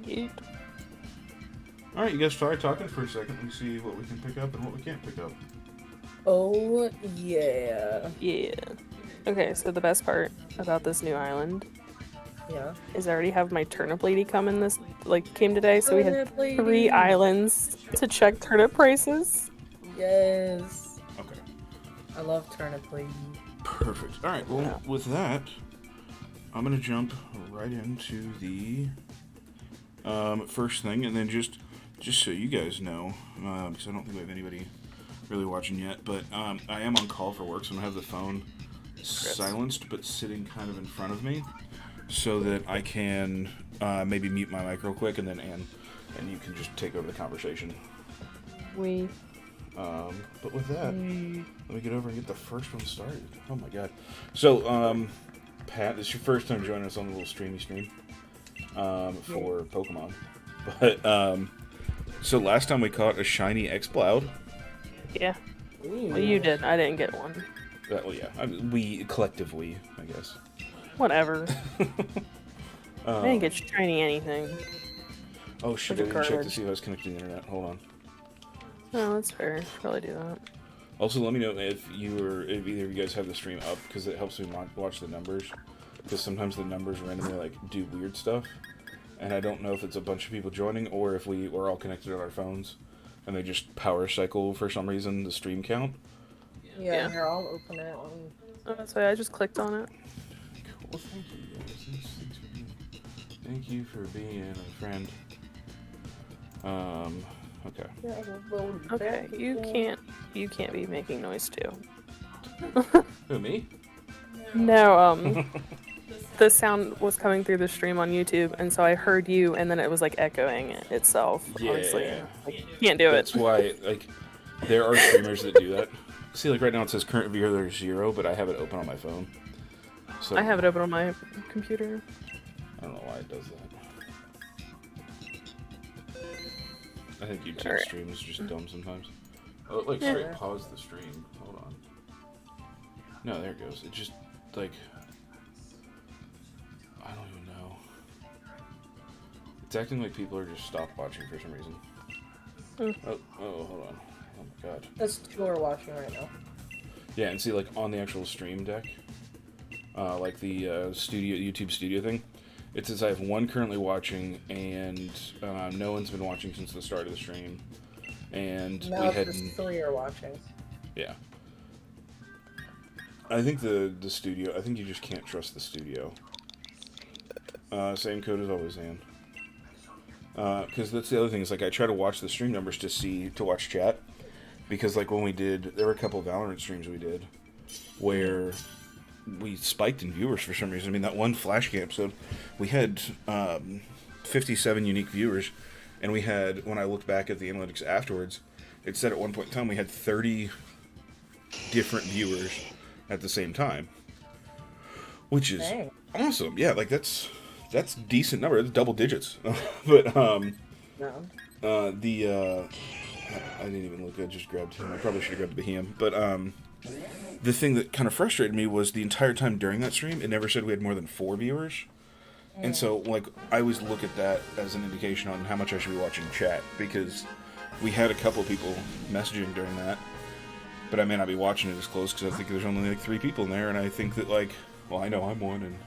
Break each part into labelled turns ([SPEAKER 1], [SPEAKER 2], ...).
[SPEAKER 1] Yeet.
[SPEAKER 2] Alright, you guys try talking for a second. Let me see what we can pick up and what we can't pick up.
[SPEAKER 3] Oh, yeah.
[SPEAKER 1] Yeah. Okay, so the best part about this new island is I already have my turnip lady came today, so we had 3 islands to check turnip prices.
[SPEAKER 3] Yes.
[SPEAKER 2] Okay.
[SPEAKER 3] I love turnip lady.
[SPEAKER 2] Perfect. Alright, well, with that, I'm going to jump right into the first thing, and then just so you guys know, because I don't think we have anybody really watching yet, but I am on call for work, so I'm going to have the phone silenced, but sitting kind of in front of me, so that I can maybe mute my mic real quick, and then and you can just take over the conversation. But with that, let me get over and get the first one started. Oh my god. So, Pat, this is your first time joining us on the little stream for Pokemon. But, so last time we caught a shiny Exploud.
[SPEAKER 1] Yeah. Well, you did. I didn't get one.
[SPEAKER 2] Well, yeah. Collectively, I guess.
[SPEAKER 1] Whatever. I didn't get shiny anything.
[SPEAKER 2] Oh shit, I didn't check to see if I was connected to the internet. Hold on.
[SPEAKER 1] No, that's fair. Probably do that.
[SPEAKER 2] Also, let me know if either of you guys have the stream up, because it helps me watch the numbers. Because sometimes the numbers randomly do weird stuff, and I don't know if it's a bunch of people joining or if we're all connected on our phones, and they just power cycle for some reason the stream count.
[SPEAKER 3] Yeah. Here, I'll open it.
[SPEAKER 1] Oh, that's why I just clicked on it.
[SPEAKER 2] Cool. Thank you, guys. Thank you for being a friend. Okay.
[SPEAKER 1] Okay, you can't be making noise too.
[SPEAKER 2] Who, me?
[SPEAKER 1] No, the sound was coming through the stream on YouTube, and so I heard you, and then it was echoing itself.
[SPEAKER 2] Yeah.
[SPEAKER 1] Honestly, can't do it.
[SPEAKER 2] That's why, there are streamers that do that. See, right now it says current viewer 0, but I have it open on my phone. So
[SPEAKER 1] I have it open on my computer.
[SPEAKER 2] I don't know why it does that. I think YouTube stream is just dumb sometimes. Oh, straight pause the stream. Hold on. No, there it goes. It just, I don't even know. It's acting like people are just stopped watching for some reason. Oh, hold on. Oh my god.
[SPEAKER 3] That's 2 are watching right now.
[SPEAKER 2] Yeah, and see, on the actual stream deck, the YouTube studio thing, it says I have 1 currently watching, and no one's been watching since the start of the stream. And
[SPEAKER 3] now
[SPEAKER 2] we had
[SPEAKER 3] 3 are watching.
[SPEAKER 2] Yeah. I think the studio, I think you just can't trust the studio. Same code as always, Ann. Because that's the other thing, is I try to watch the stream numbers to watch chat. Because when we did, there were a couple of Valorant streams we did where we spiked in viewers for some reason. I mean, that one Flash Game episode, we had 57 unique viewers, and we had, when I looked back at the analytics afterwards, it said at one point in time we had 30 different viewers at the same time, which is awesome. Yeah, that's decent number. That's double digits. But I didn't even look. I just grabbed him. I probably should have grabbed Behem. But the thing that kind of frustrated me was the entire time during that stream, it never said we had more than 4 viewers. And so, I always look at that as an indication on how much I should be watching chat, because we had a couple of people messaging during that, but I may not be watching it as close because I think there's only 3 people in there, and I think that I know I'm one, and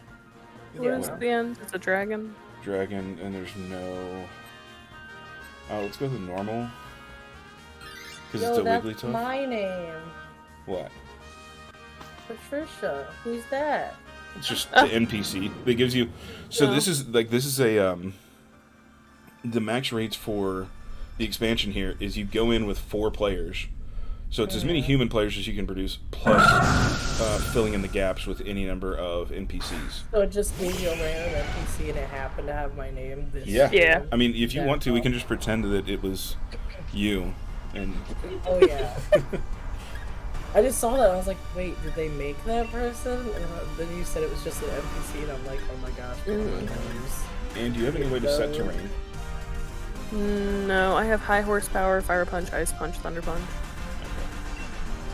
[SPEAKER 1] what is the end? It's a dragon.
[SPEAKER 2] Dragon, and there's no. Let's go with the normal. Because it's a Wigglytuff.
[SPEAKER 3] That's my name.
[SPEAKER 2] What?
[SPEAKER 3] Patricia. Who's that?
[SPEAKER 2] It's just the NPC that gives you. So this is a the max rates for the expansion here is you go in with 4 players, so it's as many human players as you can produce, plus filling in the gaps with any number of NPCs.
[SPEAKER 3] So it just gave you a random NPC and it happened to have my name.
[SPEAKER 1] Yeah.
[SPEAKER 2] I mean, if you want to, we can just pretend that it was you. And
[SPEAKER 3] oh yeah. I just saw that and I was like, wait, did they make that person? And then you said it was just an NPC and I'm like, oh my gosh.
[SPEAKER 2] And do you have any way to set terrain?
[SPEAKER 1] No, I have high horsepower, fire punch, ice punch, thunder punch.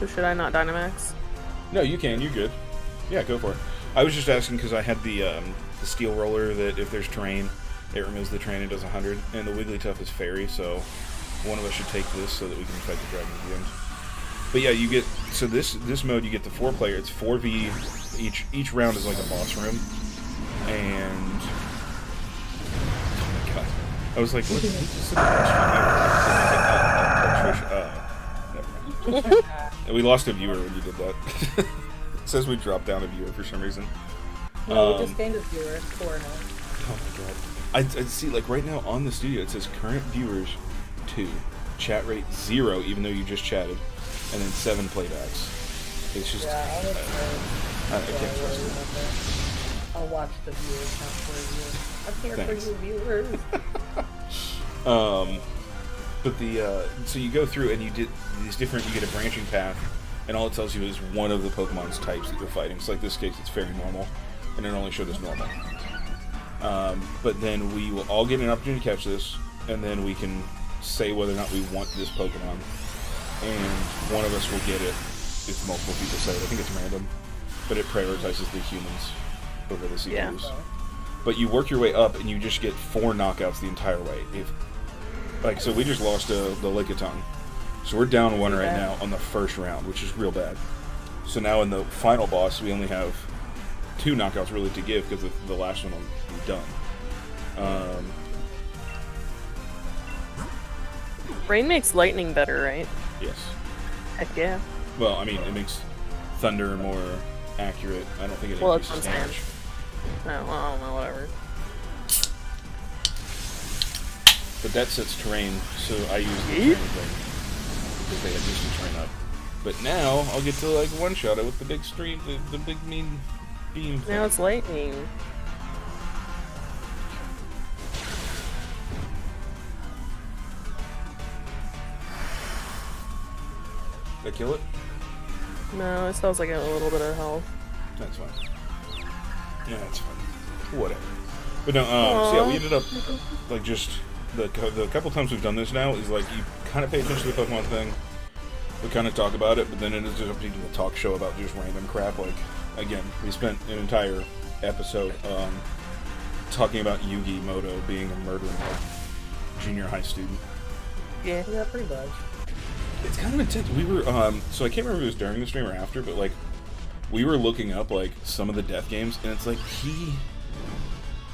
[SPEAKER 1] So should I not Dynamax?
[SPEAKER 2] No, you can. You're good. Yeah, go for it. I was just asking because I had the steel roller that if there's terrain, It removes the train and does 100. And the Wigglytuff is fairy, so one of us should take this so that we can fight the dragon at the end. But yeah, you get, so this mode, you get the 4-player, it's 4v, each round is like a boss room, and, oh my god, I was like, what did he just never mind. We lost a viewer when you did that. It says we dropped down a viewer for some reason.
[SPEAKER 3] No, we just gained a viewer, 4 now.
[SPEAKER 2] Oh my god. I see, like, right now on the studio, it says current viewers 2, chat rate 0, even though you just chatted, and then 7 playbacks. It's just...
[SPEAKER 3] Yeah,
[SPEAKER 2] I can't trust it.
[SPEAKER 3] I'll watch the viewers, not for you. I'm here for you, viewers.
[SPEAKER 2] But so you go through and you did these different, you get a branching path, and all it tells you is one of the Pokemon's types that you're fighting. So like this case, it's fairy normal, and it only showed us normal. But then we will all get an opportunity to catch this, and then we can say whether or not we want this Pokemon, and one of us will get it if multiple people say it. I think it's random, but it prioritizes the humans over the CPUs. Yeah. But you work your way up, and you just get 4 knockouts the entire way. So we just lost the Lickitung. So we're down 1 right now on the first round, which is real bad. So now in the final boss, we only have 2 knockouts really to give, because the last one will be done.
[SPEAKER 1] Rain makes lightning better, right?
[SPEAKER 2] Yes.
[SPEAKER 1] Heck yeah.
[SPEAKER 2] Well, I mean, it makes thunder more accurate. I don't think it increases damage.
[SPEAKER 1] Oh, well, I don't know, whatever.
[SPEAKER 2] But that sets terrain, so I use the terrain thing. Because they had just the terrain up. But now, I'll get to, like, one-shot it with the big stream, the big mean beam thing.
[SPEAKER 1] Now it's lightning.
[SPEAKER 2] Did I kill it?
[SPEAKER 1] No, it still has like a little bit of health.
[SPEAKER 2] That's fine. Yeah, that's fine. Whatever. But no, so yeah, we ended up, like, just, the couple times we've done this now is, like, you kind of pay attention to the Pokemon thing, we kind of talk about it, but then it is just up to a talk show about just random crap. Like, again, we spent an entire episode talking about Yugi Moto being a murdering junior high student.
[SPEAKER 3] Yeah, pretty much.
[SPEAKER 2] It's kind of intense. We were, so I can't remember if it was during the stream or after, but, like, we were looking up, like, some of the death games, and it's like, he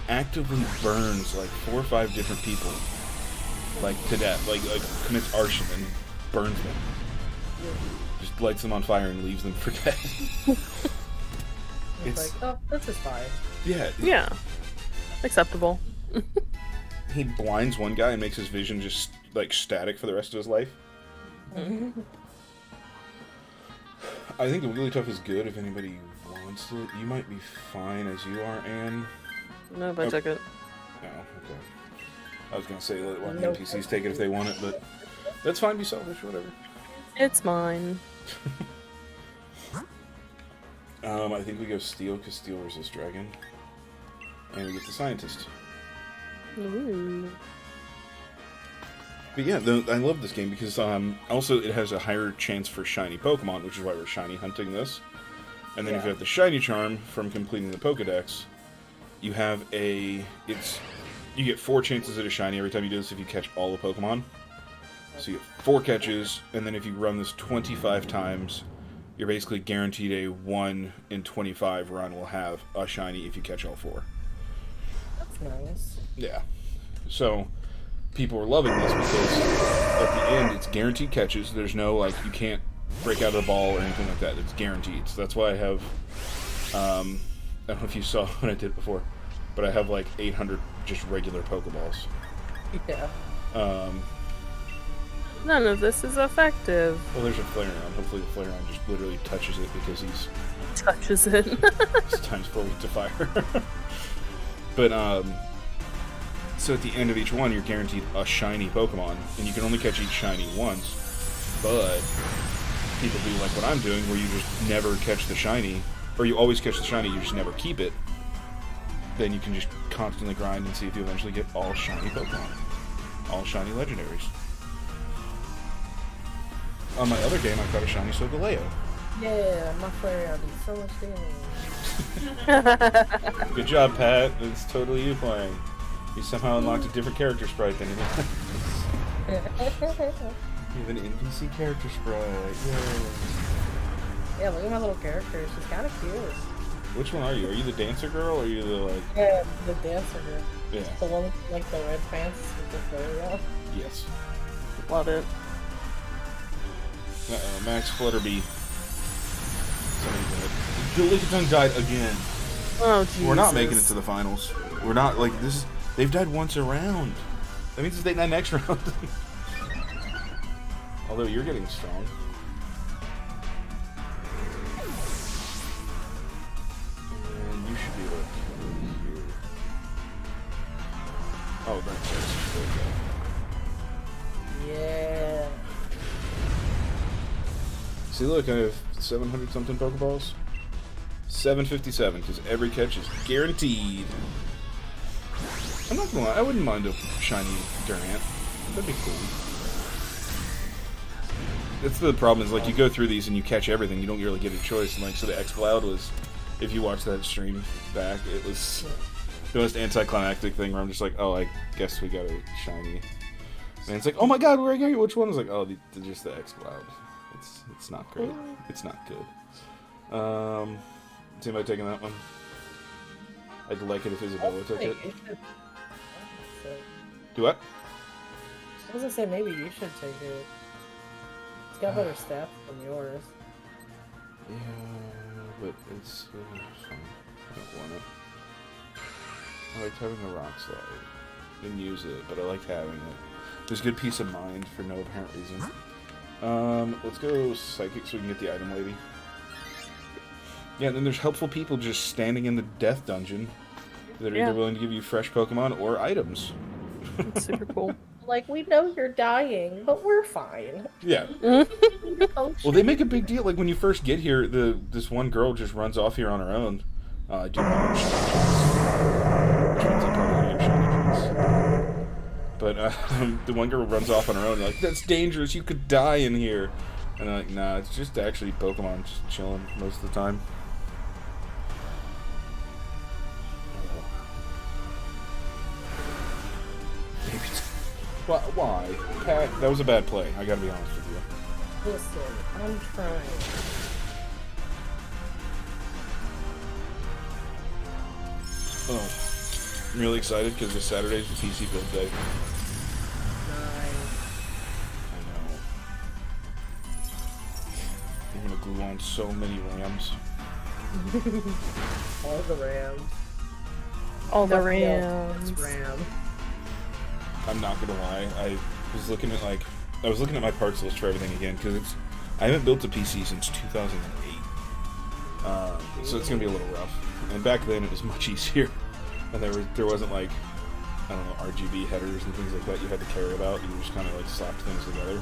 [SPEAKER 2] actively burns, like, 4 or 5 different people, like, to death. Like commits arson and burns them. Just lights them on fire and leaves them for dead.
[SPEAKER 3] It's like, oh, this is fine.
[SPEAKER 2] Yeah.
[SPEAKER 1] Yeah. Acceptable.
[SPEAKER 2] He blinds one guy and makes his vision just, like, static for the rest of his life. I think the Wigglytuff is good if anybody wants it. You might be fine as you are, Anne.
[SPEAKER 1] No, if I took it.
[SPEAKER 2] No, okay. I was gonna say let one of the NPCs take it if they want it, but that's fine, be selfish, whatever.
[SPEAKER 1] It's mine.
[SPEAKER 2] I think we go Steel, because Steel resists Dragon. And we get the Scientist.
[SPEAKER 1] Ooh.
[SPEAKER 2] But yeah, I love this game because also it has a higher chance for shiny Pokemon, which is why we're shiny hunting this. And then if you have the shiny charm from completing the Pokedex, you have you get 4 chances at a shiny every time you do this if you catch all the Pokemon. So you get 4 catches, and then if you run this 25 times, you're basically guaranteed a 1 in 25 run will have a shiny if you catch all 4.
[SPEAKER 3] That's nice.
[SPEAKER 2] Yeah. So people are loving this because at the end it's guaranteed catches. There's no, like, you can't break out of the ball or anything like that. It's guaranteed. So that's why I have I don't know if you saw what I did before, but I have like 800 just regular Pokeballs.
[SPEAKER 3] Yeah.
[SPEAKER 1] None of this is effective.
[SPEAKER 2] Well, there's a Flareon. Hopefully the Flareon just literally touches it because he's
[SPEAKER 1] touches it.
[SPEAKER 2] It's times 4 weak to fire. But so at the end of each one, you're guaranteed a shiny Pokemon, and you can only catch each shiny once. But people do like what I'm doing, where you just never catch the shiny, or you always catch the shiny, you just never keep it. Then you can just constantly grind and see if you eventually get all shiny Pokemon, all shiny legendaries. On my other game, I caught a shiny Solgaleo.
[SPEAKER 3] Yeah, my Flareon did so much damage.
[SPEAKER 2] Good job, Pat. It's totally you playing. You somehow unlocked a different character sprite than anyone else. You have an NPC character sprite. Yay.
[SPEAKER 3] Yeah, look at my little character. She's kind of cute.
[SPEAKER 2] Which one are you? Are you the dancer girl or are you the like...
[SPEAKER 3] Yeah, the dancer girl.
[SPEAKER 2] Yeah.
[SPEAKER 3] The one with like the red pants with the fur around.
[SPEAKER 2] Yes.
[SPEAKER 1] Love it.
[SPEAKER 2] Uh-oh, Max Flutterby. The Lickitung died again.
[SPEAKER 1] Oh, Jesus.
[SPEAKER 2] We're not making it to the finals. We're not, like, this is... They've died once a round. That means they die next round. Although you're getting strong. And you should be like here. Oh, that's
[SPEAKER 3] Yeah.
[SPEAKER 2] See, look, I have 700 something Pokeballs. 757, because every catch is guaranteed. I'm not gonna lie, I wouldn't mind a shiny Durant. That'd be cool. That's the problem, is like you go through these and you catch everything, you don't really get a choice. And like, so the X-Cloud was, if you watch that stream back, it was the most anticlimactic thing where I'm just like, oh, I guess we got a shiny. And it's like, oh my god, where are you? Which one? I was like, oh, just the X-Cloud. It's not great. It's not good. Is anybody taking that one? I'd like it if Isabella took it. Do what?
[SPEAKER 3] I was gonna say maybe you should take it. It's got better stats than yours.
[SPEAKER 2] Yeah, but it's fine. I don't want it. I liked having the rock slide. Didn't use it, but I liked having it. There's good peace of mind for no apparent reason. Let's go Psychic so we can get the item lady. Yeah, and then there's helpful people just standing in the death dungeon that are either willing to give you fresh Pokemon or items.
[SPEAKER 1] It's super cool.
[SPEAKER 3] Like, we know you're dying, but we're fine.
[SPEAKER 2] Yeah. Well, they make a big deal. Like, when you first get here, this one girl just runs off here on her own. I do have which means I probably get shiny trees. But the one girl runs off on her own. Like, that's dangerous. You could die in here. And I'm like, nah, it's just actually Pokemon just chilling most of the time. Maybe it's... Why? Pat, that was a bad play. I gotta be honest with you.
[SPEAKER 3] Listen, I'm trying.
[SPEAKER 2] Oh. I'm really excited because this Saturday's the PC build day.
[SPEAKER 3] Nice.
[SPEAKER 2] I know. I'm gonna glue on so many Rams.
[SPEAKER 3] All the Rams.
[SPEAKER 1] All the
[SPEAKER 3] Nothing else
[SPEAKER 1] Rams.
[SPEAKER 3] but Ram.
[SPEAKER 2] I'm not gonna lie. I was looking at my parts list for everything again because I haven't built a PC since 2008. So it's gonna be a little rough. And back then it was much easier. And there wasn't like, I don't know, RGB headers and things like that you had to care about. You just kind of like slapped things together.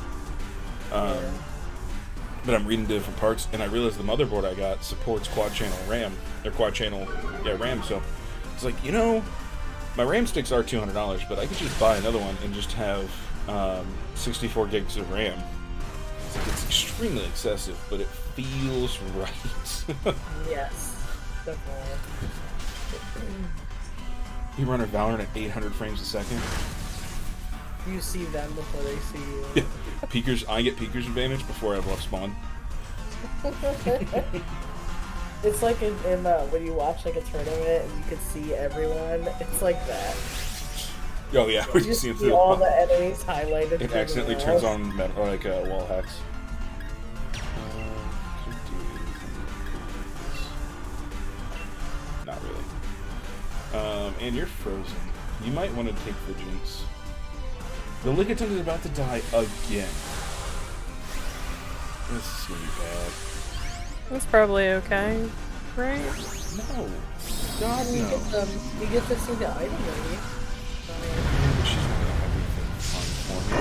[SPEAKER 2] But I'm reading different parts, and I realized the motherboard I got supports quad-channel RAM. Or quad-channel, RAM. So it's like, you know, my RAM sticks are $200, but I could just buy another one and just have 64 gigs of RAM. It's extremely excessive, but it feels right.
[SPEAKER 3] Yes, definitely.
[SPEAKER 2] You run a Valorant at 800 frames a second.
[SPEAKER 3] You see them before they see you.
[SPEAKER 2] Yeah. Peekers, I get Peekers advantage before I've left spawn.
[SPEAKER 3] It's like in when you watch like a tournament and you can see everyone. It's like that.
[SPEAKER 2] Oh yeah,
[SPEAKER 3] You just see all the enemies highlighted.
[SPEAKER 2] It accidentally turns on wall hacks. Not really. And you're frozen. You might want to take the Jinx. The Lickitung is about to die again. This is gonna be bad.
[SPEAKER 1] That's probably okay, right?
[SPEAKER 2] No. God, no.
[SPEAKER 3] You get to see the item lady.
[SPEAKER 2] She's not gonna have anything fun for me.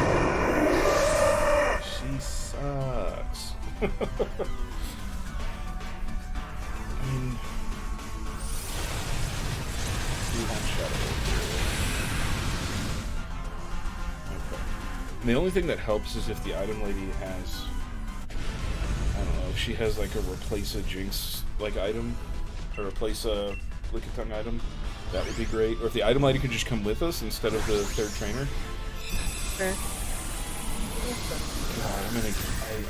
[SPEAKER 2] She sucks. I mean, you want Shadow. Okay. And the only thing that helps is if the item lady has, I don't know, if she has like a replace a Jinx like item, or replace a Lickitung item. That would be great. Or if the item lady could just come with us instead of the third trainer.
[SPEAKER 1] Sure.
[SPEAKER 2] God,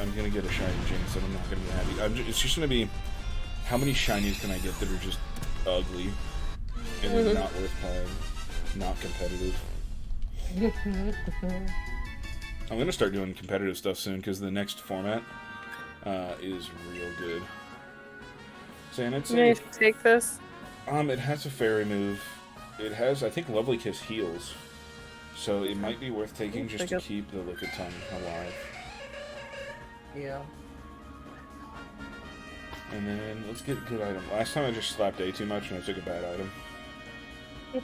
[SPEAKER 2] I'm gonna get a shiny Jinx, and I'm not gonna be happy. It's just gonna be, how many shinies can I get that are just ugly and they're not worth playing, not competitive. I'm gonna start doing competitive stuff soon because the next format is real good. So, and it's
[SPEAKER 1] you take this.
[SPEAKER 2] It has a fairy move. It has, I think, Lovely Kiss heals. So it might be worth taking just to keep the Lickitung alive.
[SPEAKER 3] Yeah.
[SPEAKER 2] And then let's get a good item. Last time I just slapped A too much and I took a bad item. I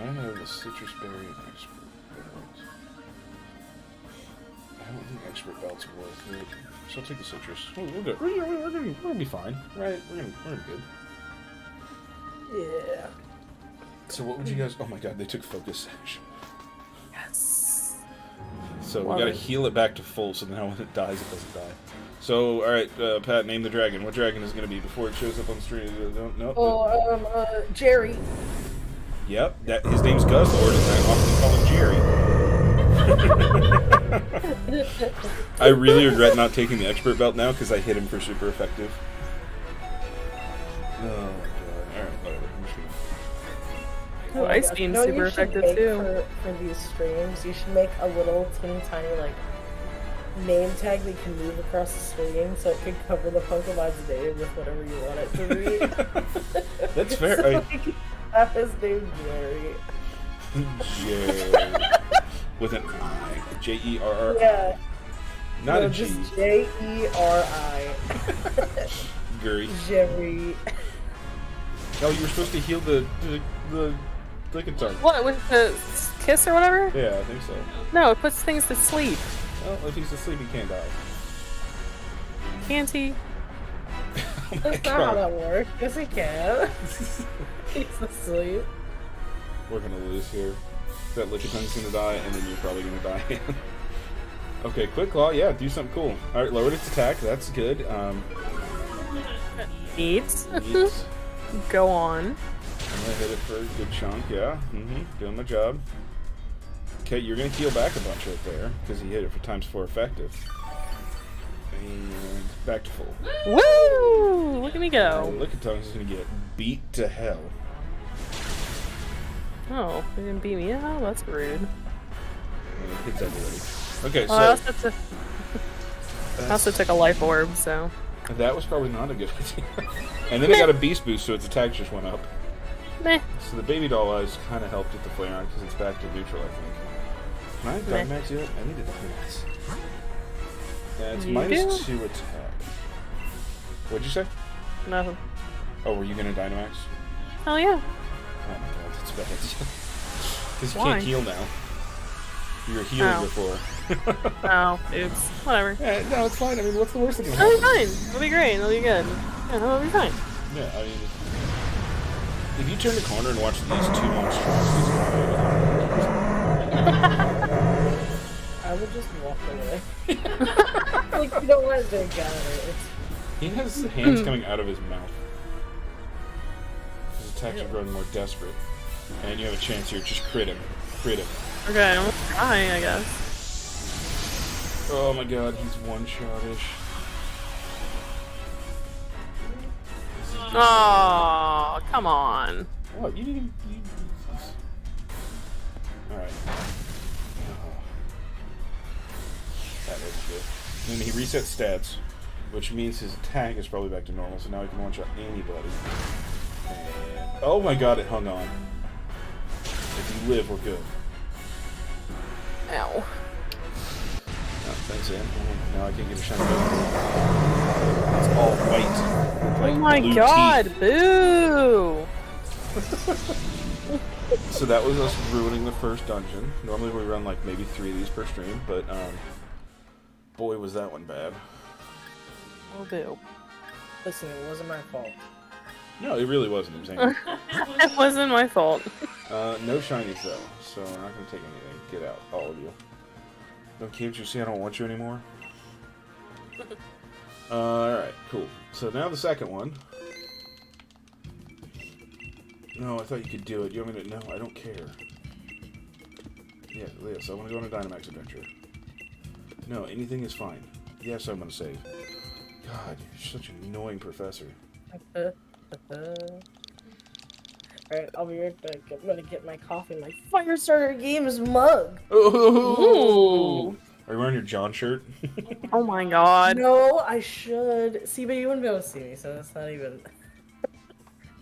[SPEAKER 2] have the citrus berry and expert belts. I don't think expert belts are worth it. So I'll take the citrus. Oh, we're good. We're gonna be fine, right? We're gonna be good.
[SPEAKER 3] Yeah.
[SPEAKER 2] So what would you guys? Oh my god, they took focus sash.
[SPEAKER 1] Yes.
[SPEAKER 2] So we gotta heal it back to full, so now when it dies, it doesn't die. So, all right, Pat, name the dragon. What dragon is it gonna be before it shows up on the screen? No.
[SPEAKER 3] Oh, Jerry.
[SPEAKER 2] Yep, his name's Guzzlord, and I often call him Jerry. I really regret not taking the expert belt now because I hit him for super effective. Oh my god! All right, whatever.
[SPEAKER 1] Oh, Ice Beam's super effective too.
[SPEAKER 3] For these streams, you should make a little teeny tiny name tag that you can move across the screen so it can cover the Pokemon's name with whatever you want it to read.
[SPEAKER 2] That's fair.
[SPEAKER 3] So have his name Jerry.
[SPEAKER 2] Jerry. With an I. J-E-R-R-I.
[SPEAKER 3] Yeah.
[SPEAKER 2] Not a G.
[SPEAKER 3] Just J-E-R-I.
[SPEAKER 2] Guri.
[SPEAKER 3] Jerry.
[SPEAKER 2] Oh, you were supposed to heal the Lickitung.
[SPEAKER 1] What, with the kiss or whatever?
[SPEAKER 2] Yeah, I think so.
[SPEAKER 1] No, it puts things to sleep.
[SPEAKER 2] Well, if he's asleep, he can't die.
[SPEAKER 1] Can't he?
[SPEAKER 3] That's not how that works. Yes, he can. He's asleep.
[SPEAKER 2] We're gonna lose here. That Lickitung's gonna die, and then you're probably gonna die. Okay, Quick Claw, yeah, do something cool. Alright, lowered its attack, that's good.
[SPEAKER 1] Neat. Go on.
[SPEAKER 2] I'm gonna hit it for a good chunk, yeah. Doing my job. Okay, you're gonna heal back a bunch right there, because he hit it for ×4 effective. And back to full.
[SPEAKER 1] Woo! Look at me go.
[SPEAKER 2] Lickitung is gonna get beat to hell.
[SPEAKER 1] Oh, they didn't beat me? Oh, that's rude.
[SPEAKER 2] Hits everybody. Okay, so...
[SPEAKER 1] I also took a life orb, so...
[SPEAKER 2] That was probably not a good idea. And then it got a beast boost, so its attack just went up.
[SPEAKER 1] Meh.
[SPEAKER 2] So the baby doll eyes kind of helped with the flare on because it's back to neutral, I think. Can I Dynamax yet? I need to Dynamax. Yeah, it's -2 attack. What'd you say?
[SPEAKER 1] Nothing.
[SPEAKER 2] Oh, were you gonna Dynamax?
[SPEAKER 1] Oh, yeah.
[SPEAKER 2] Oh my god, that's bad. Because you
[SPEAKER 1] Why?
[SPEAKER 2] can't heal now. You were healing before.
[SPEAKER 1] Oh, oops. Whatever.
[SPEAKER 2] Yeah, no, it's fine. I mean, what's the worst that can
[SPEAKER 1] It'll
[SPEAKER 2] happen?
[SPEAKER 1] be fine. It'll be great. It'll be good. Yeah, it'll be fine.
[SPEAKER 2] Yeah, I mean... If you turn the corner and watch these two monstrosities...
[SPEAKER 3] I would just walk away. Like, you don't want to got it.
[SPEAKER 2] He has hands coming out of his mouth. His attacks are growing more desperate. And you have a chance here. Just crit him. Crit him.
[SPEAKER 1] Okay, I'm trying, I guess.
[SPEAKER 2] Oh my god, he's one-shot-ish.
[SPEAKER 1] Oh, come on.
[SPEAKER 2] What? You didn't even... Alright. That was good. And then he resets stats, which means his attack is probably back to normal, so now he can one-shot anybody. And... Oh my god, it hung on. If you live, we're good.
[SPEAKER 1] Ow.
[SPEAKER 2] Oh, thanks, Ann. Now I can't get a shiny. It's all white. Like
[SPEAKER 1] Oh my
[SPEAKER 2] blue
[SPEAKER 1] god,
[SPEAKER 2] teeth.
[SPEAKER 1] boo!
[SPEAKER 2] So that was us ruining the first dungeon. Normally we run like maybe 3 of these per stream, but boy was that one bad.
[SPEAKER 1] Oh, boo.
[SPEAKER 3] Listen, it wasn't my fault.
[SPEAKER 2] No, it really wasn't. I'm saying.
[SPEAKER 1] It wasn't my fault.
[SPEAKER 2] No shinies though, so we're not gonna take anything. Get out, all of you. Don't can't you see I don't want you anymore? Alright, cool. So now the second one. No, I thought you could do it. You want me to? No, I don't care. Yes, I want to go on a Dynamax adventure. No, anything is fine. Yes, I'm going to save. God, you're such an annoying professor.
[SPEAKER 3] Alright, I'll be right back. I'm gonna get my coffee, my Firestarter Games mug.
[SPEAKER 2] Ooh. Are you wearing your John shirt?
[SPEAKER 1] Oh my god.
[SPEAKER 3] No, I should. See, but you wouldn't be able to see me, so that's not even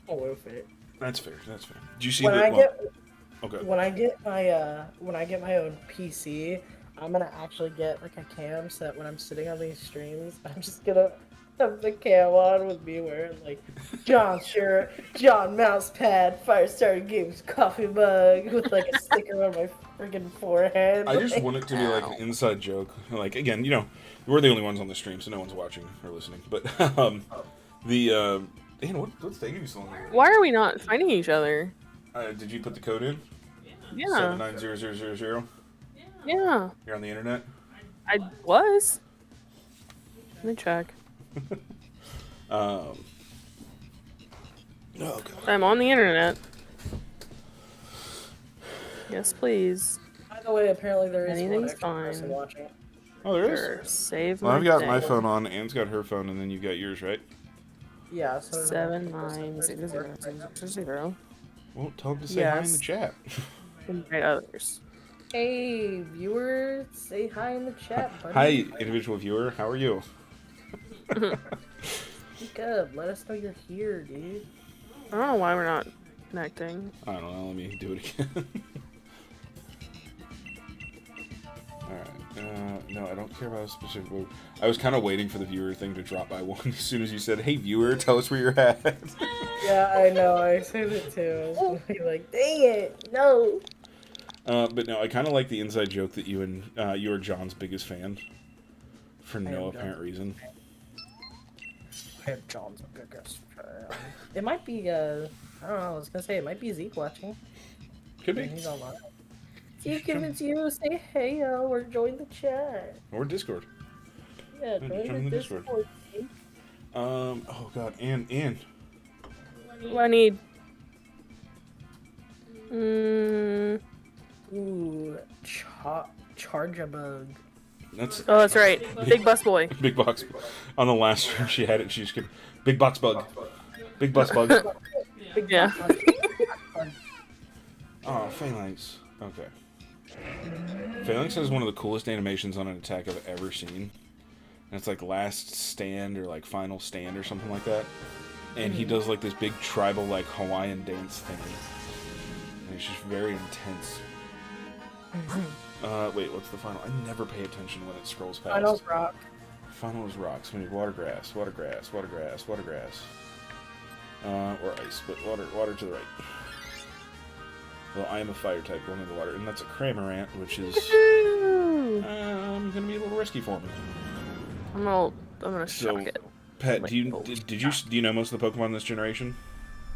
[SPEAKER 3] worth it.
[SPEAKER 2] That's fair. That's fair. Did you see
[SPEAKER 3] when
[SPEAKER 2] that?
[SPEAKER 3] Okay. When I get my own PC, I'm gonna actually get like a cam so that when I'm sitting on these streams, I'm just gonna have the cam on with me wearing like John's shirt, John mousepad, Firestarter Games coffee mug with like a sticker on my freaking forehead.
[SPEAKER 2] I just want it to be like an inside joke. Like, again, you know, we're the only ones on the stream, so no one's watching or listening. But Dan, what's taking you so long?
[SPEAKER 1] Why are we not finding each other?
[SPEAKER 2] Did you put the code in?
[SPEAKER 1] Yeah.
[SPEAKER 2] 790000?
[SPEAKER 1] Yeah.
[SPEAKER 2] You're on the internet?
[SPEAKER 1] I was. Let me check.
[SPEAKER 2] Oh, God.
[SPEAKER 1] I'm on the internet. Yes, please.
[SPEAKER 3] By the way, apparently there is
[SPEAKER 1] Anything's
[SPEAKER 3] one extra person
[SPEAKER 1] fine.
[SPEAKER 3] watching.
[SPEAKER 2] Oh, there is?
[SPEAKER 1] Sure. Save
[SPEAKER 2] Well,
[SPEAKER 1] my
[SPEAKER 2] I've got
[SPEAKER 1] day.
[SPEAKER 2] my phone on, Anne's got her phone, and then you've got yours, right?
[SPEAKER 3] Yeah, so
[SPEAKER 1] 790000.
[SPEAKER 2] Well, tell them to say hi in the
[SPEAKER 1] Yes.
[SPEAKER 2] chat.
[SPEAKER 1] Invite others.
[SPEAKER 3] Hey, viewer, say hi in the chat, buddy.
[SPEAKER 2] Hi, individual viewer. How are you?
[SPEAKER 3] Speak up. Let us know you're here, dude.
[SPEAKER 1] I don't know why we're not connecting.
[SPEAKER 2] I don't know. Let me do it again. Alright. No, I don't care about a specific vote. I was kind of waiting for the viewer thing to drop by one as soon as you said, hey, viewer, tell us where you're at.
[SPEAKER 3] Yeah, I know. I said it too. I was gonna be like, dang it, no.
[SPEAKER 2] But no, I kind of like the inside joke that you are John's biggest fan. For no apparent reason.
[SPEAKER 3] I am John's biggest fan. It might be, I don't know, I was gonna say, it might be Zeke watching.
[SPEAKER 2] Could be.
[SPEAKER 3] He's online. Zeke, if it's you, say hey, or join the chat.
[SPEAKER 2] Or Discord.
[SPEAKER 3] Yeah, join the Discord. Zeke.
[SPEAKER 2] Oh god, Ann.
[SPEAKER 1] What do I need?
[SPEAKER 3] Ooh, Charge-a-bug.
[SPEAKER 1] Oh, that's right. Big bus boy.
[SPEAKER 2] Big box. On the last stream she had it, she just kept, big box bug. Big bus bug.
[SPEAKER 1] Yeah.
[SPEAKER 2] Oh, Phalanx. Okay. Phalanx has one of the coolest animations on an attack I've ever seen. And it's like last stand or like final stand or something like that. And he does like this big tribal like Hawaiian dance thing. And it's just very intense. Wait, what's the final? I never pay attention when it scrolls past.
[SPEAKER 3] Final rock.
[SPEAKER 2] Final is rocks. We need water grass, water grass, water grass, water grass. Or ice, but water to the right. Well, I am a fire type going into water, and that's a Cramorant, which is gonna be a little risky for me.
[SPEAKER 1] I'm gonna shock it.
[SPEAKER 2] Pat, do you know most of the Pokemon in this generation?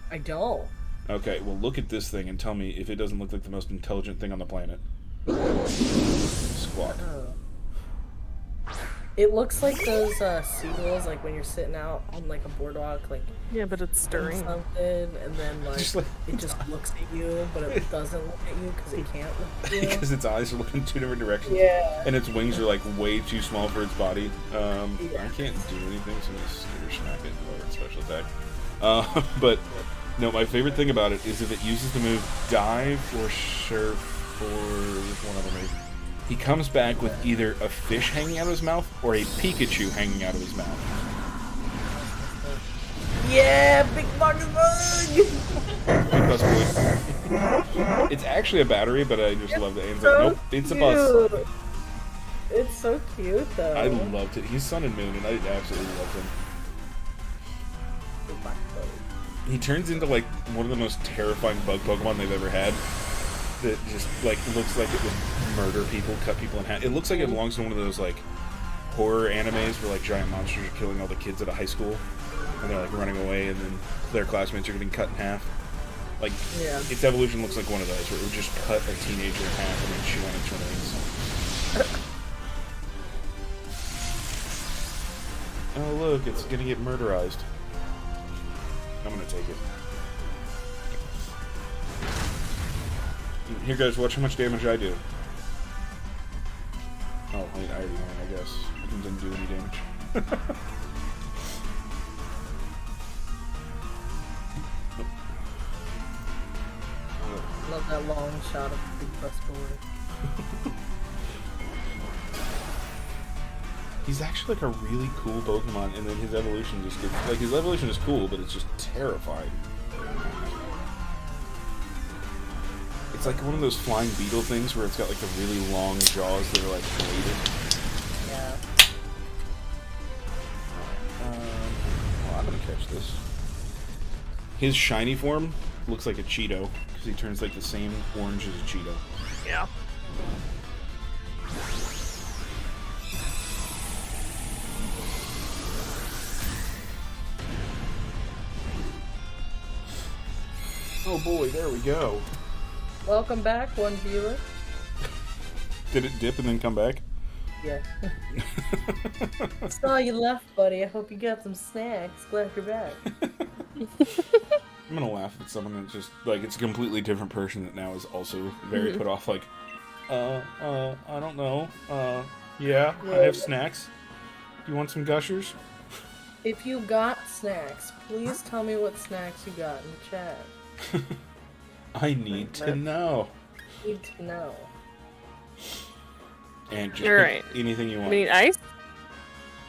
[SPEAKER 3] I don't.
[SPEAKER 2] Okay, well look at this thing and tell me if it doesn't look like the most intelligent thing on the planet. Squawk.
[SPEAKER 3] It looks like those seagulls, like when you're sitting out on like a boardwalk, like
[SPEAKER 1] Yeah, but it's stirring.
[SPEAKER 3] something, and then like it just looks at you, but it doesn't look at you because it can't look at you.
[SPEAKER 2] Because its eyes are looking in 2 different directions.
[SPEAKER 3] Yeah.
[SPEAKER 2] And its wings are like way too small for its body. I can't do anything, so I'm gonna scooter smack it and lower its special attack. But no, my favorite thing about it is if it uses the move dive or surf or there's one other move. He comes back with either a fish hanging out of his mouth or a Pikachu hanging out of his mouth.
[SPEAKER 3] Yeah, big box bug!
[SPEAKER 2] Big bus boy. It's actually a battery, but I just love the Anne's
[SPEAKER 3] So
[SPEAKER 2] like, nope, it's a bus.
[SPEAKER 3] cute. It's so cute, though.
[SPEAKER 2] I loved it. He's Sun and Moon, and I absolutely loved him.
[SPEAKER 3] Big box bug.
[SPEAKER 2] He turns into like one of the most terrifying bug Pokemon they've ever had. That just like looks like it would murder people, cut people in half. It looks like it belongs to one of those like horror animes where like giant monsters are killing all the kids at a high school, and they're like running away, and then their classmates are getting cut in half. Like its evolution looks like one of those where it would just cut a teenager in half and then chew on its remains. Oh look, it's gonna get murderized. I'm gonna take it. Here, guys, watch how much damage I do. Oh, wait, I already won, I guess. It didn't do any damage.
[SPEAKER 3] Love that long shot of the big bus boy.
[SPEAKER 2] He's actually like a really cool Pokemon, and then his evolution just gets... Like, his evolution is cool, but it's just terrifying. It's like one of those flying beetle things where it's got like the really long jaws that are like bladed.
[SPEAKER 3] Yeah.
[SPEAKER 2] Well, I'm gonna catch this. His shiny form looks like a Cheeto, because he turns like the same orange as a Cheeto.
[SPEAKER 1] Yeah.
[SPEAKER 2] Oh boy, there we go.
[SPEAKER 3] Welcome back, one viewer.
[SPEAKER 2] Did it dip and then come back?
[SPEAKER 3] Yeah. Saw you left, buddy. I hope you got some snacks. Glad you're back.
[SPEAKER 2] I'm gonna laugh at someone that's just like, it's a completely different person that now is also very put off, like, I don't know. Yeah, I have snacks. Do you want some Gushers?
[SPEAKER 3] If you got snacks, please tell me what snacks you got in the chat.
[SPEAKER 2] I need to know.
[SPEAKER 3] Need to know.
[SPEAKER 2] And just
[SPEAKER 1] You're
[SPEAKER 2] pick
[SPEAKER 1] right.
[SPEAKER 2] anything you want.
[SPEAKER 1] I mean, ice?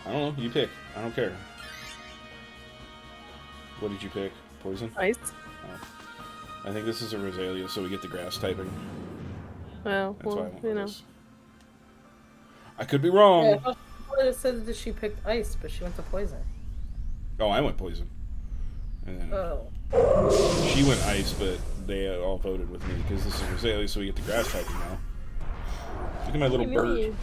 [SPEAKER 2] I don't know, you pick. I don't care. What did you pick? Poison?
[SPEAKER 1] Ice?
[SPEAKER 2] Oh. I think this is a Rosalia, so we get the grass typing.
[SPEAKER 1] Well,
[SPEAKER 2] That's why I
[SPEAKER 1] well,
[SPEAKER 2] went
[SPEAKER 1] you
[SPEAKER 2] with
[SPEAKER 1] know.
[SPEAKER 2] this. I could be wrong.
[SPEAKER 3] Yeah, I thought it said that she picked ice, but she went to poison.
[SPEAKER 2] Oh, I went poison. And then
[SPEAKER 3] Oh.
[SPEAKER 2] she went ice, but they all voted with me because this is Rosalia, so we get the grass typing now. Look at my little bird.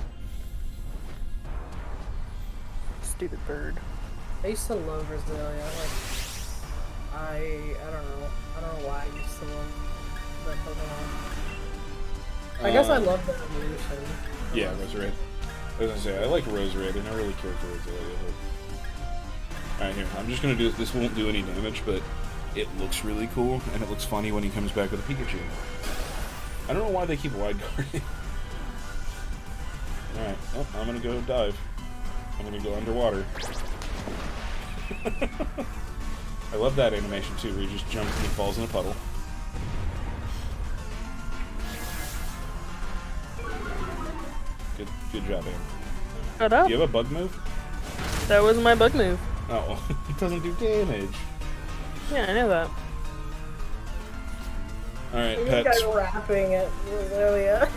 [SPEAKER 1] Stupid bird.
[SPEAKER 3] I used to love Rosalia. I don't know. I don't know why I used to love that Pokemon. I guess I love the evolution.
[SPEAKER 2] Yeah, Rose Red. I was gonna say, I like Rose Red, and I really care for Rosalia. Alright, here. I'm just gonna do this. This won't do any damage, but it looks really cool, and it looks funny when he comes back with a Pikachu. I don't know why they keep wide guarding. Alright, well, I'm gonna go dive. I'm gonna go underwater. I love that animation too, where he just jumps and he falls in a puddle. Good job, Anne.
[SPEAKER 1] Shut up.
[SPEAKER 2] Do you have a bug move?
[SPEAKER 1] That was my bug move.
[SPEAKER 2] Oh, well, it doesn't do damage.
[SPEAKER 1] Yeah, I know that.
[SPEAKER 2] Alright,
[SPEAKER 3] You
[SPEAKER 2] Pet.
[SPEAKER 3] guys rapping at Rosalia.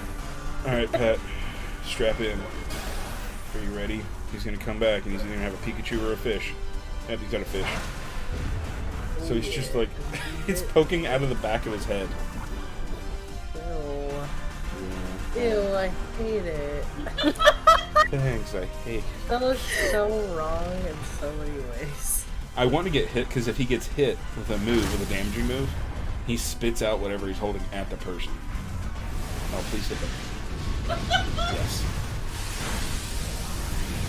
[SPEAKER 2] Alright, Pet. Strap in. Are you ready? He's gonna come back and he's either gonna have a Pikachu or a fish. Yep, he's got a fish. So he's just like, it's poking out of the back of his head.
[SPEAKER 3] Ew.
[SPEAKER 2] Yeah.
[SPEAKER 3] Ew, I hate it.
[SPEAKER 2] Thanks, I hate.
[SPEAKER 3] That was so wrong in so many ways.
[SPEAKER 2] I want to get hit because if he gets hit with a move, with a damaging move, he spits out whatever he's holding at the person. Oh, please hit them. Yes.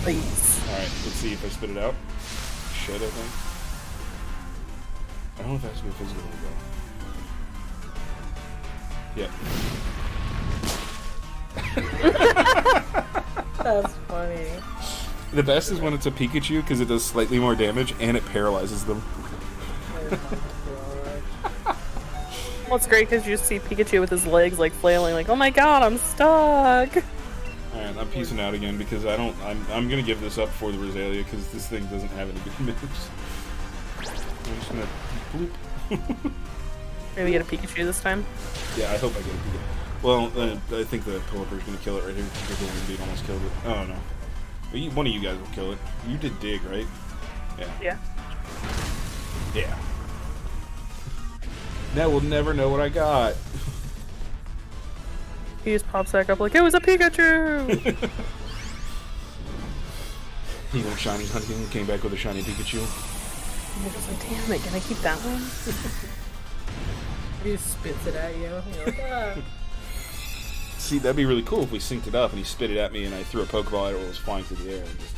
[SPEAKER 1] Please.
[SPEAKER 2] Alright, let's see if I spit it out. Should, I think. I don't know if it has to be a physical though. Yep.
[SPEAKER 3] That's funny.
[SPEAKER 2] The best is when it's a Pikachu because it does slightly more damage and it paralyzes them.
[SPEAKER 1] Well, it's great because you just see Pikachu with his legs like flailing, like, oh my god, I'm stuck.
[SPEAKER 2] Alright, I'm peacing out again because I'm gonna give this up for the Rosalia because this thing doesn't have any good moves. I'm just gonna bloop.
[SPEAKER 1] Maybe get a Pikachu this time.
[SPEAKER 2] Yeah, I hope I get a Pikachu. Well, I think the Pulliper's gonna kill it right here because the Wind Beat almost killed it. Oh no. But one of you guys will kill it. You did dig, right? Yeah.
[SPEAKER 1] Yeah.
[SPEAKER 2] Yeah. Now we'll never know what I got.
[SPEAKER 1] He just pops back up like, it was a Pikachu!
[SPEAKER 2] He went shiny hunting and came back with a shiny Pikachu.
[SPEAKER 1] And it was like, damn it, can I keep that one?
[SPEAKER 3] He just spits it at you. You're like, ah.
[SPEAKER 2] See, that'd be really cool if we synced it up and he spit it at me and I threw a Pokeball at it while it was flying through the air and just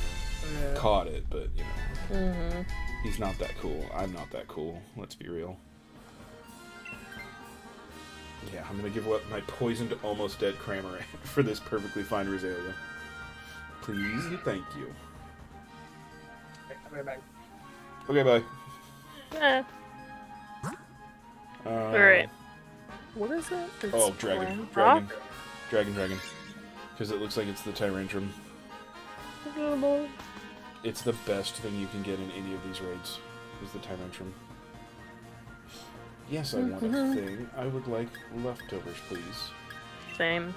[SPEAKER 2] caught it, but, you know. He's not that cool. I'm not that cool. Let's be real. Yeah, I'm gonna give up my poisoned, almost dead Cramorant for this perfectly fine Rosalia. Please and thank you. Okay, bye.
[SPEAKER 1] Alright. What is it?
[SPEAKER 2] Oh, dragon. Dragon. Because it looks like it's the Tyrantrum. It's the best thing you can get in any of these raids, is the Tyrantrum. Yes, I want a thing. I would like leftovers, please.
[SPEAKER 1] Same.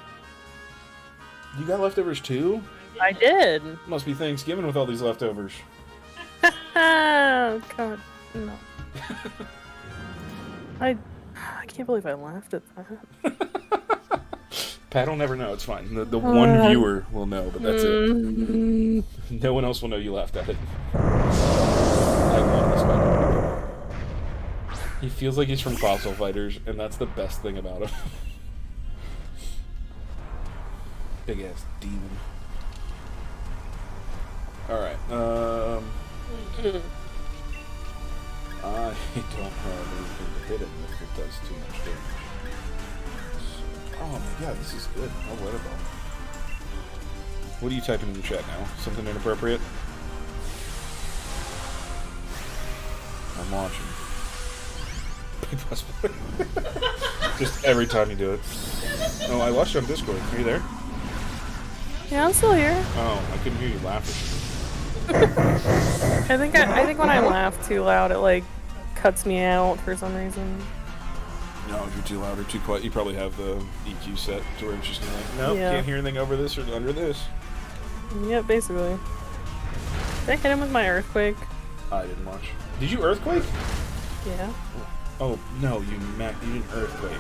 [SPEAKER 2] You got leftovers too?
[SPEAKER 1] I did.
[SPEAKER 2] Must be Thanksgiving with all these leftovers.
[SPEAKER 1] Oh, God. No. I can't believe I laughed at that.
[SPEAKER 2] Pat will never know. It's fine. The one viewer will know, but that's it. No one else will know you laughed at it. I love this guy. He feels like he's from Fossil Fighters, and that's the best thing about him. Big ass demon. Alright, I don't have anything to hit him if it does too much damage. Oh my god, this is good. I'll let it go. What are you typing in the chat now? Something inappropriate? I'm watching. Just every time you do it. Oh, I watched you on Discord. Are you there?
[SPEAKER 1] Yeah, I'm still here.
[SPEAKER 2] Oh, I couldn't hear you laughing.
[SPEAKER 1] I think when I laugh too loud, it like cuts me out for some reason.
[SPEAKER 2] No, if you're too loud or too quiet, you probably have the EQ set to where it's just gonna like, nope,
[SPEAKER 1] Yeah.
[SPEAKER 2] can't hear anything over this or under this.
[SPEAKER 1] Yep, basically. Did I hit him with my earthquake?
[SPEAKER 2] I didn't watch. Did you earthquake?
[SPEAKER 1] Yeah.
[SPEAKER 2] Oh no, you didn't earthquake.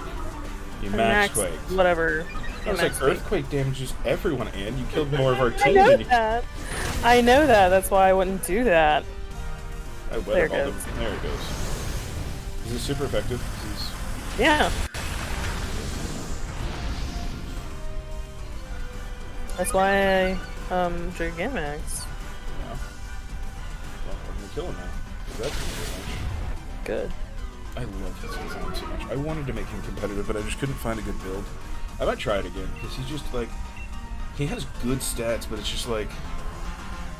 [SPEAKER 2] You max quake.
[SPEAKER 1] Whatever.
[SPEAKER 2] I was like, earthquake damages everyone, and you killed more of our
[SPEAKER 1] I
[SPEAKER 2] team
[SPEAKER 1] know
[SPEAKER 2] than you.
[SPEAKER 1] that. I know that. That's why I wouldn't do that.
[SPEAKER 2] There it goes. There it goes. Is this super effective?
[SPEAKER 1] Yeah. That's why I Gigantamax.
[SPEAKER 2] Yeah. Well, I'm gonna kill him now. That's
[SPEAKER 1] good.
[SPEAKER 2] I love his design so much. I wanted to make him competitive, but I just couldn't find a good build. I might try it again, because he's just like... He has good stats, but it's just like...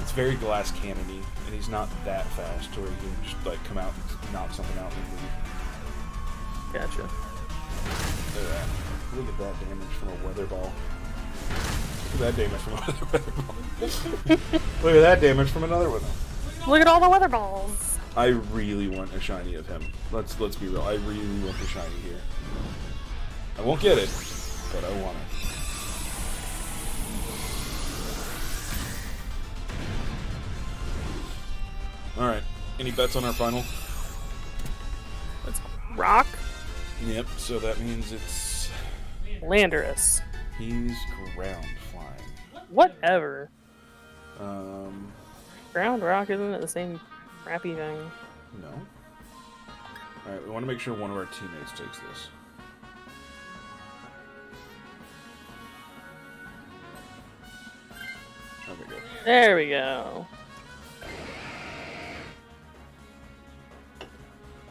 [SPEAKER 2] It's very glass cannon-y, and he's not that fast to where he can just like come out and knock something out and leave.
[SPEAKER 1] Gotcha.
[SPEAKER 2] Look at that. Look at that damage from a weather ball. Look at that damage from another weather ball. Look at that damage from another one.
[SPEAKER 1] Look at all the weather balls.
[SPEAKER 2] I really want a shiny of him. Let's be real. I really want the shiny here. I won't get it, but I want it. Alright. Any bets on our final?
[SPEAKER 1] Let's rock.
[SPEAKER 2] Yep, so that means it's...
[SPEAKER 1] Landorus.
[SPEAKER 2] He's ground flying.
[SPEAKER 1] Whatever. Ground rock, isn't it the same crappy thing?
[SPEAKER 2] No. Alright, we want to make sure one of our teammates takes this. Okay, good.
[SPEAKER 1] There we go.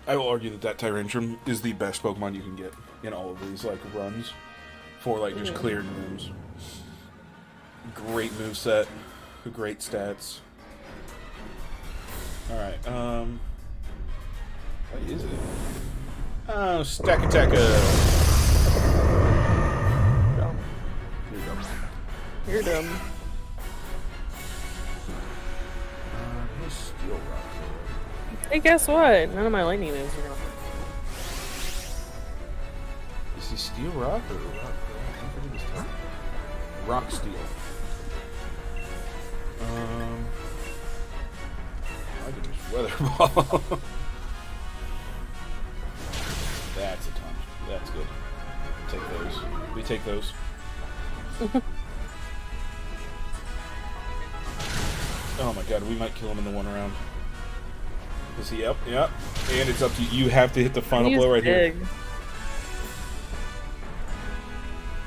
[SPEAKER 2] I will argue that Tyrantrum is the best Pokemon you can get in all of these like runs for like just clearing rooms. Great moveset, great stats. Alright, what is it? Oh, Stackataka!
[SPEAKER 1] Dumb.
[SPEAKER 2] You're dumb.
[SPEAKER 1] You're dumb.
[SPEAKER 2] Here's Steel Rock.
[SPEAKER 1] Hey, guess what? None of my lightning moves are gonna work.
[SPEAKER 2] Is he Steel Rock or Rock? I think it's Rock Steel. I can use Weather Ball. That's a ton. That's good. Take those. We take those. Oh my god, we might kill him in the one round. Is he up? Yep. And it's up to you. You have to hit the final blow right here.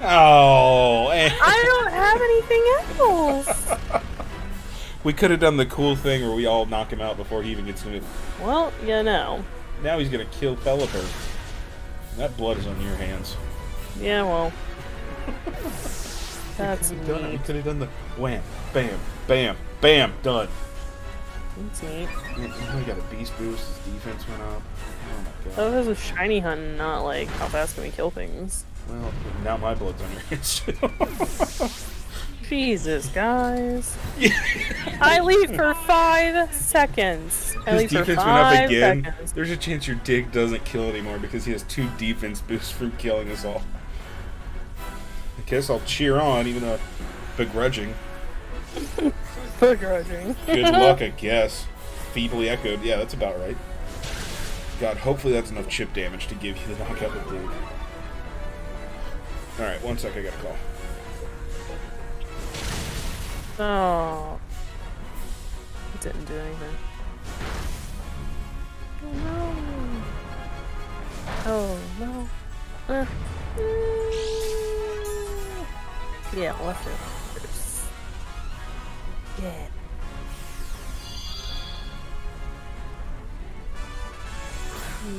[SPEAKER 2] Oh.
[SPEAKER 1] I don't have anything else.
[SPEAKER 2] We could have done the cool thing where we all knock him out before he even gets to move.
[SPEAKER 1] Well, you know.
[SPEAKER 2] Now he's going to kill Pelipper. That blood is on your hands.
[SPEAKER 1] Yeah, well. That's neat.
[SPEAKER 2] We could have done the wham, bam, bam, bam, done.
[SPEAKER 1] That's neat.
[SPEAKER 2] He got a beast boost, his defense went up. Oh my god.
[SPEAKER 1] That was a shiny hunt, not like how fast can we kill things.
[SPEAKER 2] Well, now my blood's on your hands too.
[SPEAKER 1] Jesus, guys. I leave for 5 seconds.
[SPEAKER 2] His defense went up again. Seconds. There's a chance your dig doesn't kill anymore because he has 2 defense boosts from killing us all. I guess I'll cheer on, even though begrudging.
[SPEAKER 1] Begrudging.
[SPEAKER 2] Good luck, I guess. Feebly echoed. Yeah, that's about right. God, hopefully that's enough chip damage to give you the knockout with dig. Alright, 1 sec, I got a call.
[SPEAKER 1] Oh. It didn't do anything. Oh no. Oh no. Yeah, left it first. Yeah.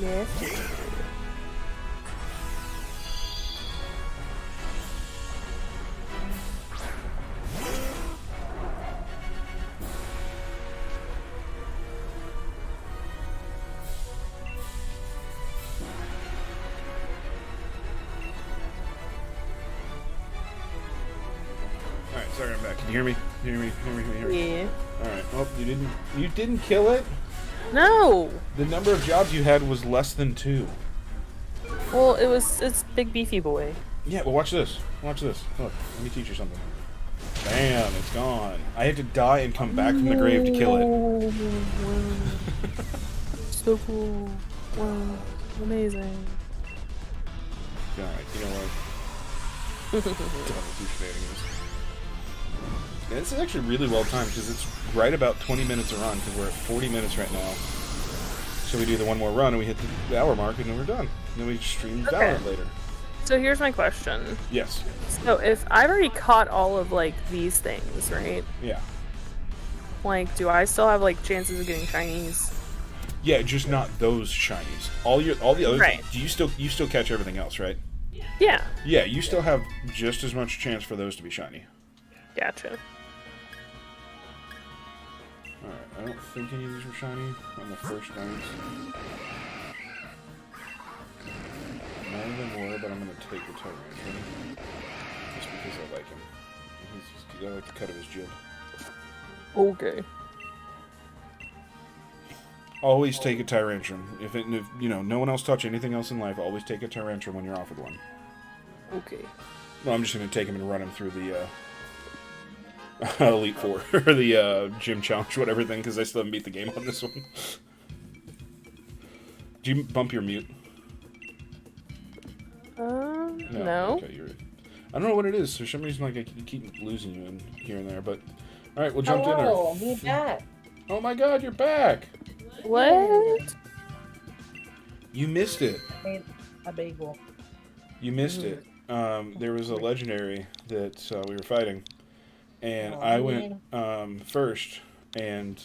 [SPEAKER 1] Left it.
[SPEAKER 2] Sorry, I'm back. Can you hear me? Hear me?
[SPEAKER 1] Yeah.
[SPEAKER 2] Alright, well, you didn't kill it?
[SPEAKER 1] No!
[SPEAKER 2] The number of jobs you had was less than 2.
[SPEAKER 1] Well, it's big beefy boy.
[SPEAKER 2] Yeah, but watch this. Watch this. Look, let me teach you something. Bam, it's gone. I had to die and come back from the grave to kill it.
[SPEAKER 1] Wow. So cool. Wow. Amazing.
[SPEAKER 2] Alright, you know what? Yeah, this is actually really well timed because it's right about 20 minutes a run because we're at 40 minutes right now. So we do the one more run and we hit the hour mark and then we're done. And then we stream Valorant later.
[SPEAKER 1] So here's my question.
[SPEAKER 2] Yes.
[SPEAKER 1] So if I've already caught all of like these things, right?
[SPEAKER 2] Yeah.
[SPEAKER 1] Like, do I still have like chances of getting shinies?
[SPEAKER 2] Yeah, just not those shinies. All the others.
[SPEAKER 1] Right.
[SPEAKER 2] You still catch everything else, right?
[SPEAKER 1] Yeah.
[SPEAKER 2] Yeah, you still have just as much chance for those to be shiny.
[SPEAKER 1] Gotcha.
[SPEAKER 2] Alright, I don't think any of these were shiny on the first ones. None of them were, but I'm going to take the Tyrantrum. Just because I like him. I like the cut of his jib.
[SPEAKER 1] Okay.
[SPEAKER 2] Always take a Tyrantrum. If you know, no one else touch anything else in life, always take a Tyrantrum when you're offered one.
[SPEAKER 1] Okay.
[SPEAKER 2] Well, I'm just going to take him and run him through the Elite Four, or the Gym Challenge, whatever thing, because I still haven't beat the game on this one. Do you bump your mute?
[SPEAKER 1] No.
[SPEAKER 2] Okay, I don't know what it is. For some reason, like, I keep losing you in here and there, but... Alright, we'll jump in there.
[SPEAKER 3] Oh, me back.
[SPEAKER 2] Oh my god, you're back!
[SPEAKER 1] What?
[SPEAKER 2] You missed it.
[SPEAKER 3] Made a bagel.
[SPEAKER 2] You missed it. There was a legendary that we were fighting, and I went first, and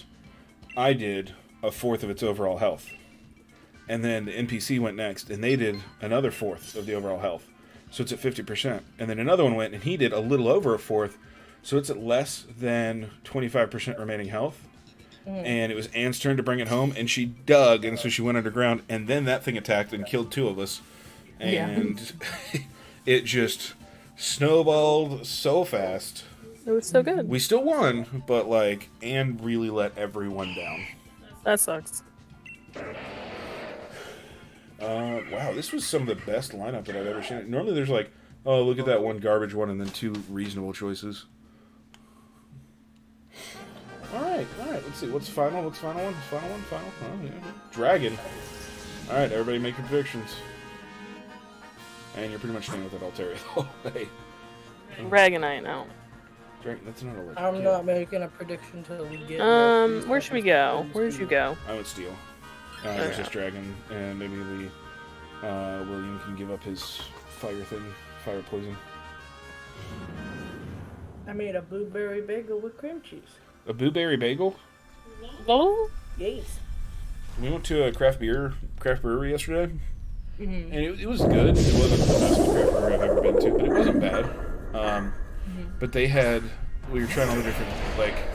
[SPEAKER 2] I did a fourth of its overall health. And then the NPC went next, and they did another fourth of the overall health. So it's at 50%. And then another one went, and he did a little over a fourth, so it's at less than 25% remaining health. And it was Anne's turn to bring it home, and she dug, and so she went underground, and then that thing attacked and killed 2 of us. And it just snowballed so fast.
[SPEAKER 1] It was so good.
[SPEAKER 2] We still won, but, like, Anne really let everyone down.
[SPEAKER 1] That sucks.
[SPEAKER 2] Wow, this was some of the best lineup that I've ever seen. Normally there's like, oh, look at that one garbage one and then 2 reasonable choices. Alright, let's see. What's final? What's final one? Final one? Final? Oh, yeah. Dragon. Alright, everybody make your predictions. And you're pretty much staying with that Altaria, though. Hey.
[SPEAKER 1] Dragonite now.
[SPEAKER 2] That's not a legend.
[SPEAKER 3] I'm not making a prediction till we get...
[SPEAKER 1] Where should we go? Where did you go?
[SPEAKER 2] I would steal. There's this dragon, and maybe William can give up his fire thing, fire poison.
[SPEAKER 3] I made a blueberry bagel with cream cheese.
[SPEAKER 2] A blueberry bagel?
[SPEAKER 1] Oh?
[SPEAKER 3] Yes.
[SPEAKER 2] We went to a craft brewery yesterday, And it was good. It wasn't the best craft brewery I've ever been to, but it wasn't bad. But we were trying all the different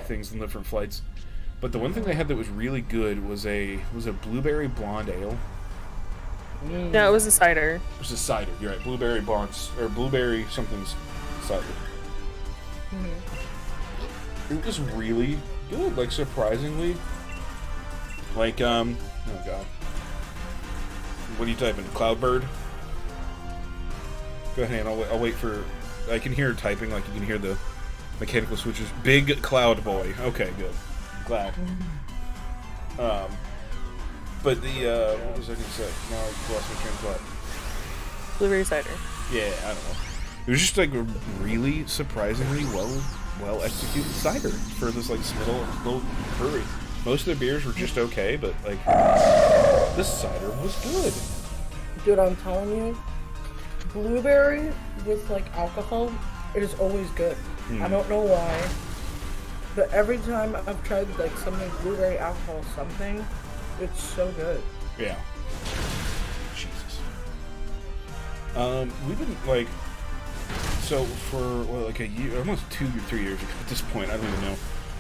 [SPEAKER 2] things on different flights. But the one thing they had that was really good was a blueberry blonde ale.
[SPEAKER 1] No, it was a cider.
[SPEAKER 2] It was a cider. You're right. Blueberry bonds or blueberry something's cider. It was really good. Like surprisingly. Oh god. What are you typing? Cloudbird? Go ahead. I'll wait for. I can hear typing. Like you can hear the mechanical switches. Big Cloud Boy. Okay, good. Glad. But what was I going to say? Now I lost my train of thought.
[SPEAKER 1] Blueberry cider.
[SPEAKER 2] Yeah, I don't know. It was just like a really surprisingly well executed cider for this little brewery. Most of the beers were just okay, but this cider was good.
[SPEAKER 3] Dude, I'm telling you, blueberry with alcohol, it is always good. I don't know why, but every time I've tried something blueberry alcohol something, it's so good.
[SPEAKER 2] Yeah. Jesus. We've been so for a year, almost 2 or 3 years ago at this point, I don't even know.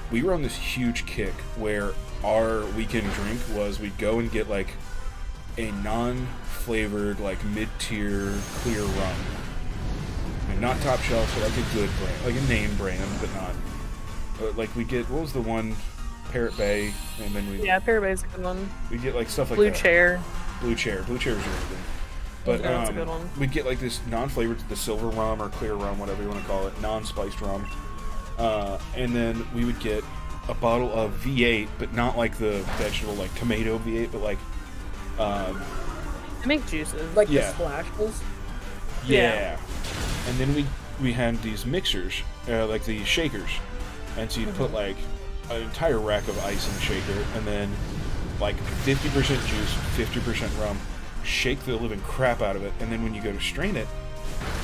[SPEAKER 2] We were on this huge kick where our weekend drink was we'd go and get a non-flavored mid-tier clear rum. And not top shelf, but a good brand, a name brand, but not. We get, what was the one? Parrot Bay, and then
[SPEAKER 1] Parrot Bay's a good one.
[SPEAKER 2] We get stuff like
[SPEAKER 1] Blue
[SPEAKER 2] that.
[SPEAKER 1] Chair.
[SPEAKER 2] Blue Chair was really good. But
[SPEAKER 1] that's a good one.
[SPEAKER 2] We'd get this non-flavored, the silver rum or clear rum, whatever you want to call it, non-spiced rum. And then we would get a bottle of V8, but not the vegetable tomato V8, but
[SPEAKER 1] I make juices.
[SPEAKER 3] The splashes.
[SPEAKER 2] Yeah. And then we had these mixers, the shakers, and so you'd put an entire rack of ice in the shaker, and then 50% juice, 50% rum. Shake the living crap out of it, and then when you go to strain it,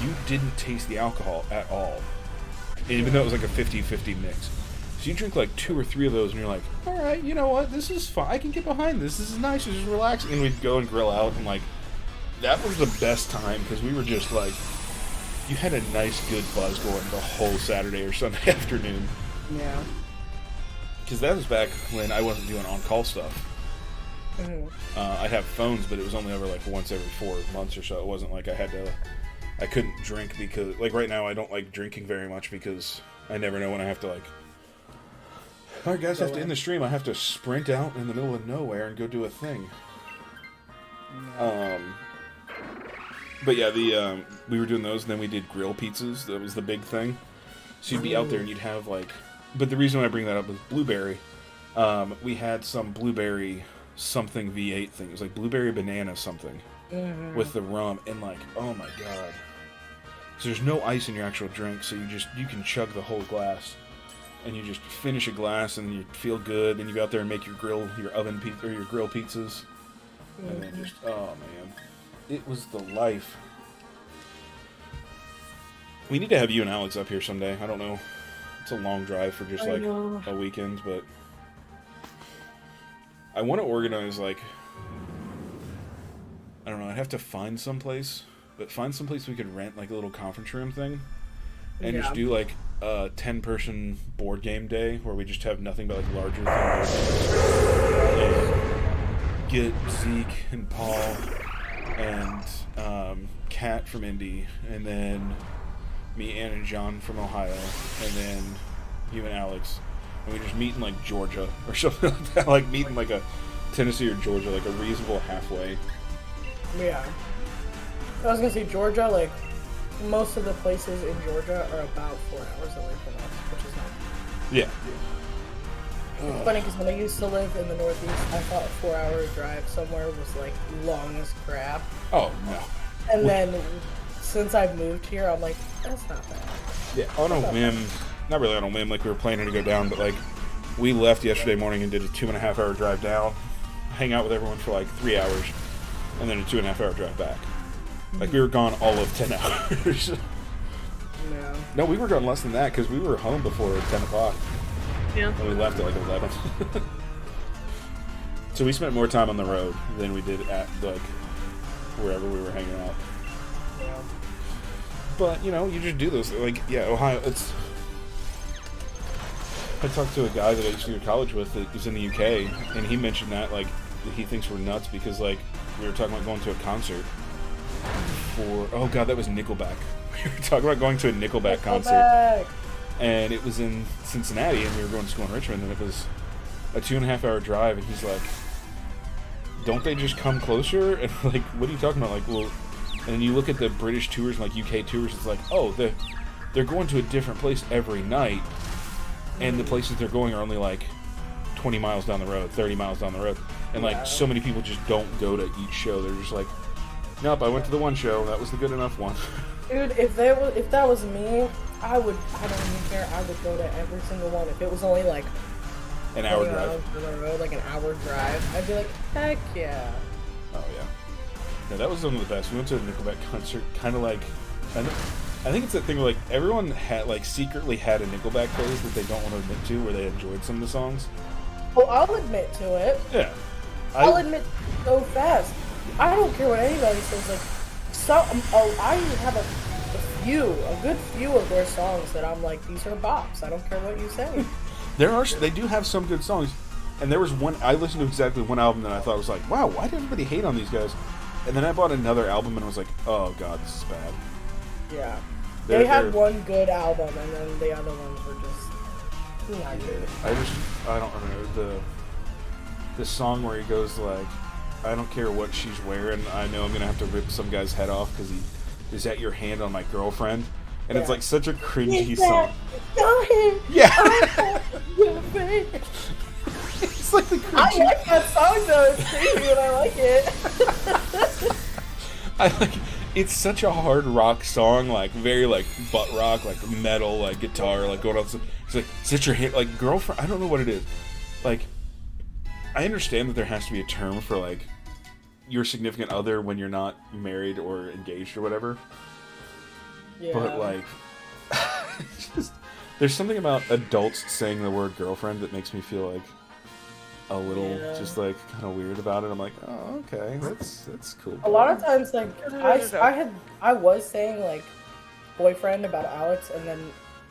[SPEAKER 2] you didn't taste the alcohol at all. Even though it was a 50-50 mix. So you drink 2 or 3 of those, and you're like, all right, you know what? This is fine. I can get behind this. This is nice. This is relaxing. And we'd go and grill out, and that was the best time because we were just you had a nice, good buzz going the whole Saturday or Sunday afternoon.
[SPEAKER 3] Yeah.
[SPEAKER 2] Because that was back when I wasn't doing on-call stuff. I'd have phones, but it was only over once every 4 months or so. It wasn't I couldn't drink because, right now I don't like drinking very much because I never know when I have to alright guys, I have to end the stream. I have to sprint out in the middle of nowhere and go do a thing. But yeah, we were doing those, and then we did grill pizzas. That was the big thing. So you'd be out there and you'd have but the reason why I bring that up was blueberry. We had some blueberry something V8 thing. It was blueberry banana something with the rum, and oh my god. So there's no ice in your actual drink, so you can chug the whole glass, and you just finish a glass, and you feel good. Then you go out there and make your grill pizzas, and then oh man, it was the life. We need to have you and Alex up here someday. I don't know. It's a long drive for just a weekend, but I want to organize I don't know. I'd have to find someplace, but find someplace we could rent a little conference room thing, and just do a 10-person board game day where we just have nothing but larger things. And get Zeke and Paul and Kat from Indy, and then me, Ann, and John from Ohio, and then you and Alex, and we just meet in Georgia or something like that, meet in a Tennessee or Georgia, a reasonable halfway.
[SPEAKER 3] Yeah. I was gonna say Georgia, most of the places in Georgia are about 4 hours away from us, which is not.
[SPEAKER 2] Yeah.
[SPEAKER 3] It's funny because when I used to live in the Northeast, I thought a 4-hour drive somewhere was long as crap.
[SPEAKER 2] Oh no.
[SPEAKER 3] And then since I've moved here, I'm that's not bad.
[SPEAKER 2] Yeah, on a whim. Not really on a whim, we were planning to go down, but we left yesterday morning and did a 2.5-hour drive down, hang out with everyone for 3 hours, and then a 2.5-hour drive back. We were gone all of 10 hours.
[SPEAKER 3] No.
[SPEAKER 2] No, we were gone less than that because we were home before 10 o'clock.
[SPEAKER 1] Yeah.
[SPEAKER 2] And we left at 11. So we spent more time on the road than we did at wherever we were hanging out.
[SPEAKER 3] Yeah.
[SPEAKER 2] But, you know, you just do those. Like, yeah, Ohio, it's... I talked to a guy that I used to go to college with that was in the UK, and he mentioned that, like, he thinks we're nuts because, like, we were talking about going to a concert for... Oh, God, that was Nickelback. We were talking about going to a Nickelback concert. And it was in Cincinnati, and we were going to school in Richmond, and it was a 2.5-hour drive, and he's like, don't they just come closer? And, like, what are you talking about? Like, well... And then you look at the British tours and, like, UK tours, it's like, oh, they're going to a different place every night, and the places they're going are only, like, 20 miles down the road, 30 miles down the road. And, like, so many people just don't go to each show. They're just like, nope, I went to the one show. That was the good enough one.
[SPEAKER 3] Dude, if that was me, I don't even care. I would go to every single one. If it was only, like,
[SPEAKER 2] an hour drive.
[SPEAKER 3] Down the road, like an hour drive, I'd be like, heck yeah.
[SPEAKER 2] Oh, yeah. No, that was one of the best. We went to a Nickelback concert, kind of like... I think it's that thing where, like, everyone had, like, secretly had a Nickelback phase that they don't want to admit to, where they enjoyed some of the songs.
[SPEAKER 3] Oh, I'll admit to it.
[SPEAKER 2] Yeah.
[SPEAKER 3] I'll admit so fast. I don't care what anybody says. Like, I have a good few of their songs that I'm like, these are bops. I don't care what you say.
[SPEAKER 2] They do have some good songs, and there was one, I listened to exactly one album that I thought was like, wow, why did everybody hate on these guys? And then I bought another album and I was like, oh god, this is bad.
[SPEAKER 3] Yeah. They had one good album, and then the other ones were just...
[SPEAKER 2] I don't remember the song where he goes like, I don't care what she's wearing, I know I'm gonna have to rip some guy's head off because he is at your hand on my girlfriend. And it's like such a cringy song. Yeah. It's like the cringy.
[SPEAKER 3] I like that song though, it's crazy and I like it.
[SPEAKER 2] I like it's such a hard rock song, like very like butt rock, like metal, like guitar, like going on. It's like such your hit, like girlfriend. I don't know what it is. Like, I understand that there has to be a term for like your significant other when you're not married or engaged or whatever. Yeah. But like, just there's something about adults saying the word girlfriend that makes me feel like a little just like kind of weird about it. I'm like, oh, okay, that's cool.
[SPEAKER 3] A lot of times, like I was saying like boyfriend about Alex, and then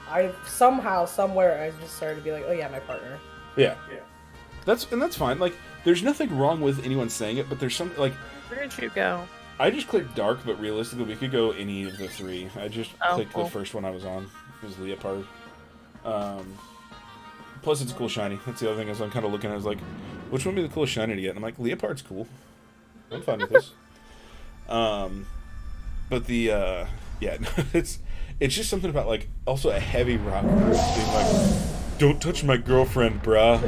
[SPEAKER 3] I somehow somewhere I just started to be like, oh yeah, my partner.
[SPEAKER 2] Yeah. That's fine. Like, there's nothing wrong with anyone saying it, but there's something like.
[SPEAKER 1] Where did you go?
[SPEAKER 2] I just clicked dark, but realistically, we could go any of the three. I just clicked the first one I was on. It was Leopard. Plus, it's cool shiny. That's the other thing. As I'm kind of looking, I was like, which one would be the coolest shiny to get? And I'm like, Leopard's cool. I'm fine with this. But the it's just something about like also a heavy rock group being like, don't touch my girlfriend, bruh.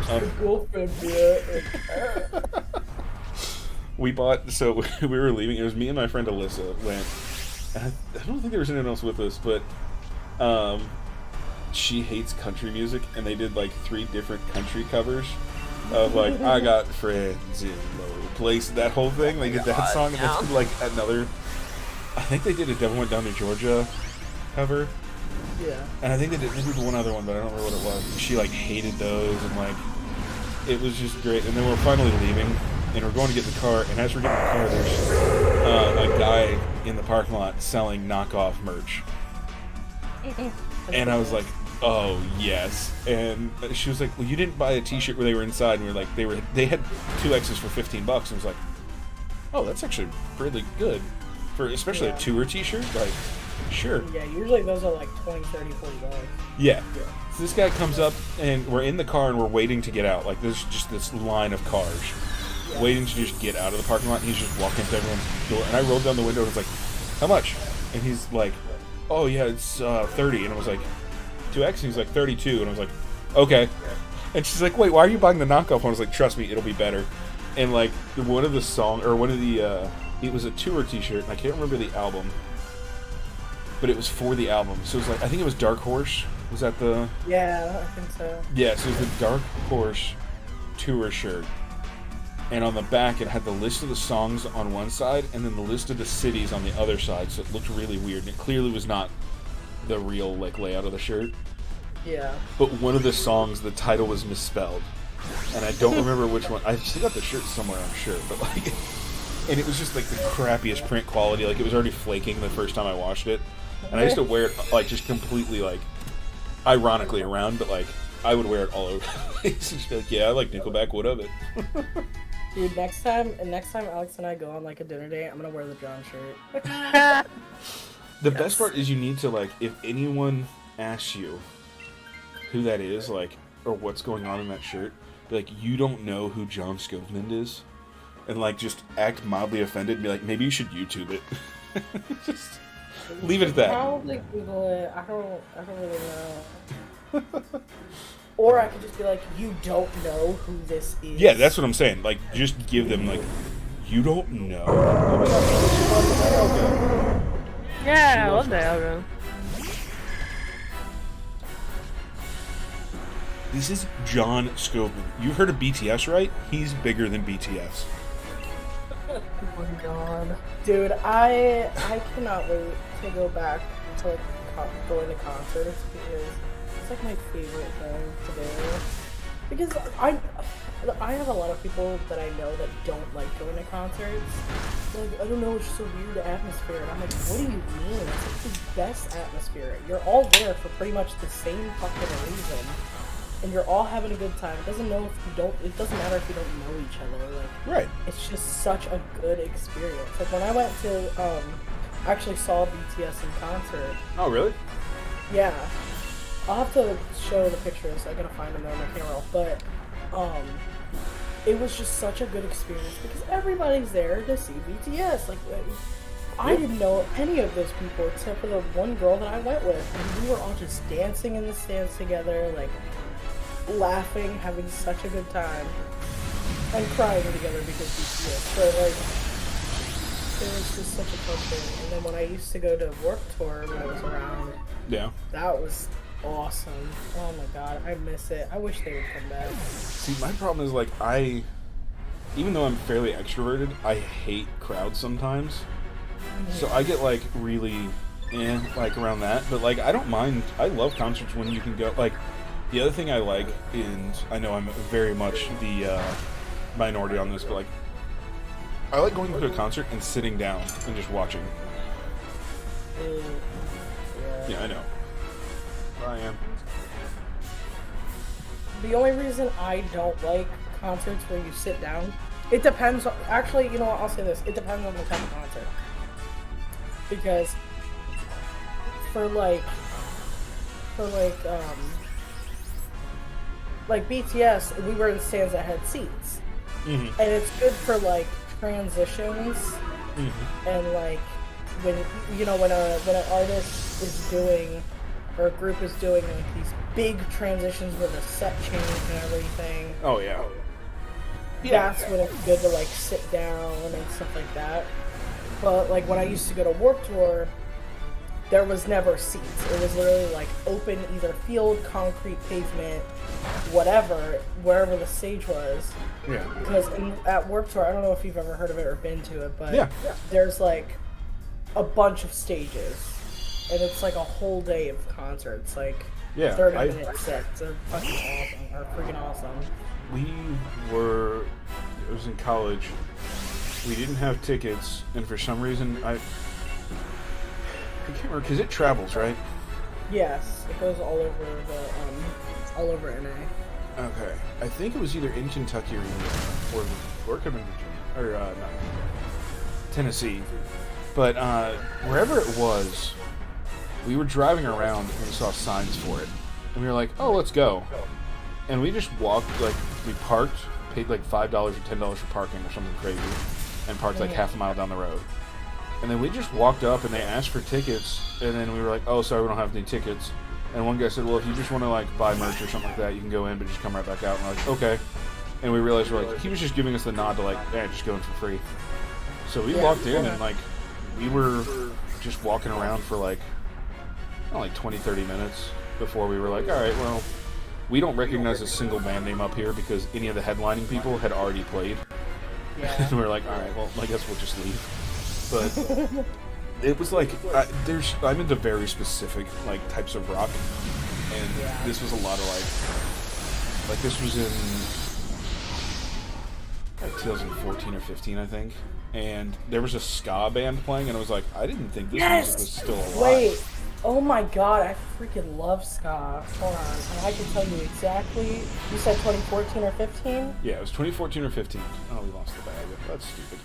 [SPEAKER 2] We bought, so we were leaving. It was me and my friend Alyssa went. And I don't think there was anyone else with us, but she hates country music, and they did like 3 different country covers of like I got friends in low place. That whole thing. They did that song, and they did like another. I think they did a Devil Went Down to Georgia cover.
[SPEAKER 3] Yeah.
[SPEAKER 2] And I think they did one other one, but I don't remember what it was. She like hated those, and like it was just great. And then we're finally leaving, and we're going to get in the car. And as we're getting in the car, there's a guy in the parking lot selling knockoff merch. And I was like, oh yes. And she was like, well, you didn't buy a T-shirt where they were inside. And we were like, they had 2X's for $15. And I was like, oh, that's actually really good for especially a tour T-shirt. Like, sure.
[SPEAKER 3] Yeah, usually those are like $20, $30, $40.
[SPEAKER 2] Yeah. So this guy comes up, and we're in the car, and we're waiting to get out. Like, there's just this line of cars waiting to just get out of the parking lot. And he's just walking up to everyone's door, and I rolled down the window and was like, how much? And he's like, oh yeah, it's 30. And I was like, 2X? And he's like, 32. And I was like, okay. And she's like, wait, why are you buying the knockoff one? I was like, trust me, it'll be better. And like, one of the it was a tour T-shirt, and I can't remember the album, but it was for the album. So it was like, I think it was Dark Horse. Was that the?
[SPEAKER 3] Yeah, I think so.
[SPEAKER 2] Yeah, so it was the Dark Horse tour shirt, and on the back it had the list of the songs on one side, and then the list of the cities on the other side. So it looked really weird, and it clearly was not the real like layout of the shirt.
[SPEAKER 3] Yeah.
[SPEAKER 2] But one of the songs, the title was misspelled, and I don't remember which one. I still got the shirt somewhere, I'm sure, but like. and it was just like the crappiest print quality. Like it was already flaking the first time I washed it, and I used to wear it like just completely like, ironically around, but like I would wear it all over. Just be like, yeah, I like Nickelback. What of it?
[SPEAKER 3] Dude, next time Alex and I go on like a dinner date, I'm gonna wear the John shirt.
[SPEAKER 2] The best part is you need to like, if anyone asks you who that is, like, or what's going on in that shirt, be like, you don't know who John Skovman is, and like just act mildly offended and be like, maybe you should YouTube it. Just leave it at that.
[SPEAKER 3] Probably Google it. I don't really know. Or I could just be like, you don't know who this is.
[SPEAKER 2] Yeah, that's what I'm saying. Like, just give them like, you don't know.
[SPEAKER 1] Yeah, I love that.
[SPEAKER 2] This is John Skovman. You've heard of BTS, right? He's bigger than BTS.
[SPEAKER 3] Oh my god. Dude, I cannot wait to go back to like going to concerts because it's like my favorite thing to do. Because I have a lot of people that I know that don't like going to concerts. Like, I don't know, it's just a weird atmosphere. And I'm like, what do you mean? It's like the best atmosphere. You're all there for pretty much the same fucking reason. And you're all having a good time. It doesn't matter if you don't know each other. Like,
[SPEAKER 2] Right.
[SPEAKER 3] It's just such a good experience. Like when I went to actually saw BTS in concert.
[SPEAKER 2] Oh, really?
[SPEAKER 3] Yeah. I'll have to show the pictures. I gotta find them on my camera roll. But it was just such a good experience because everybody's there to see BTS. Like I didn't know any of those people except for the one girl that I went with, and we were all just dancing in the stands together, like laughing, having such a good time, and crying together because BTS. But like, it was just such a fun thing. And then when I used to go to Warped Tour when I was around,
[SPEAKER 2] Yeah.
[SPEAKER 3] that was awesome. Oh my god, I miss it. I wish they would come back.
[SPEAKER 2] See, my problem is like even though I'm fairly extroverted, I hate crowds sometimes. Mm-hmm. So I get like really like around that, but like I don't mind. I love concerts when you can go like. The other thing I like, and I know I'm very much the minority on this, but like, I like going to a concert and sitting down and just watching. Yeah, I know. I am.
[SPEAKER 3] The only reason I don't like concerts where you sit down, it depends on, actually, you know what, I'll say this, it depends on the type of concert. Because like BTS, we were in stands that had seats. Mm-hmm. And it's good for like transitions. Mm-hmm. And like when an artist is doing, or a group is doing like these big transitions with a set change and everything.
[SPEAKER 2] Oh yeah.
[SPEAKER 3] That's when it's good to like sit down and stuff like that. But like when I used to go to Warped Tour, there was never seats. It was literally like open, either field, concrete, pavement, whatever, wherever the stage was.
[SPEAKER 2] Yeah.
[SPEAKER 3] Because at Warped Tour, I don't know if you've ever heard of it or been to it, but
[SPEAKER 2] yeah.
[SPEAKER 3] There's like a bunch of stages. And it's like a whole day of concerts, like 30-minute sets. They're fucking awesome, or freaking awesome.
[SPEAKER 2] It was in college. We didn't have tickets, and for some reason, I can't remember, because it travels, right?
[SPEAKER 3] Yes, it goes all over NA.
[SPEAKER 2] Okay. I think it was either in Kentucky or it could have been Virginia, or no, Tennessee. But wherever it was, we were driving around and we saw signs for it. And we were like, oh, let's go. And we just walked, like, we parked, paid like $5 or $10 for parking or something crazy, and parked like half a mile down the road. And then we just walked up and they asked for tickets, and then we were like, oh, sorry, we don't have any tickets. And one guy said, well, if you just want to like buy merch or something like that, you can go in, but just come right back out. And we're like, okay. And we realized he was just giving us the nod to like, just go in for free. So we walked in and like, we were just walking around for like 20-30 minutes before we were like, all right, well, we don't recognize a single band name up here because any of the headlining people had already played. Yeah. And we were like, all right, well, I guess we'll just leave. But it was like, I'm into very specific like types of rock, and this was a lot of like this was in like 2014 or 15, I think. And there was a ska band playing, and I was like, I didn't think this music was still alive.
[SPEAKER 3] Wait. Oh my god, I freaking love ska. Hold on. And I can tell you exactly. You said 2014 or 15?
[SPEAKER 2] Yeah, it was 2014 or 15. Oh, we lost the bag. That's stupid.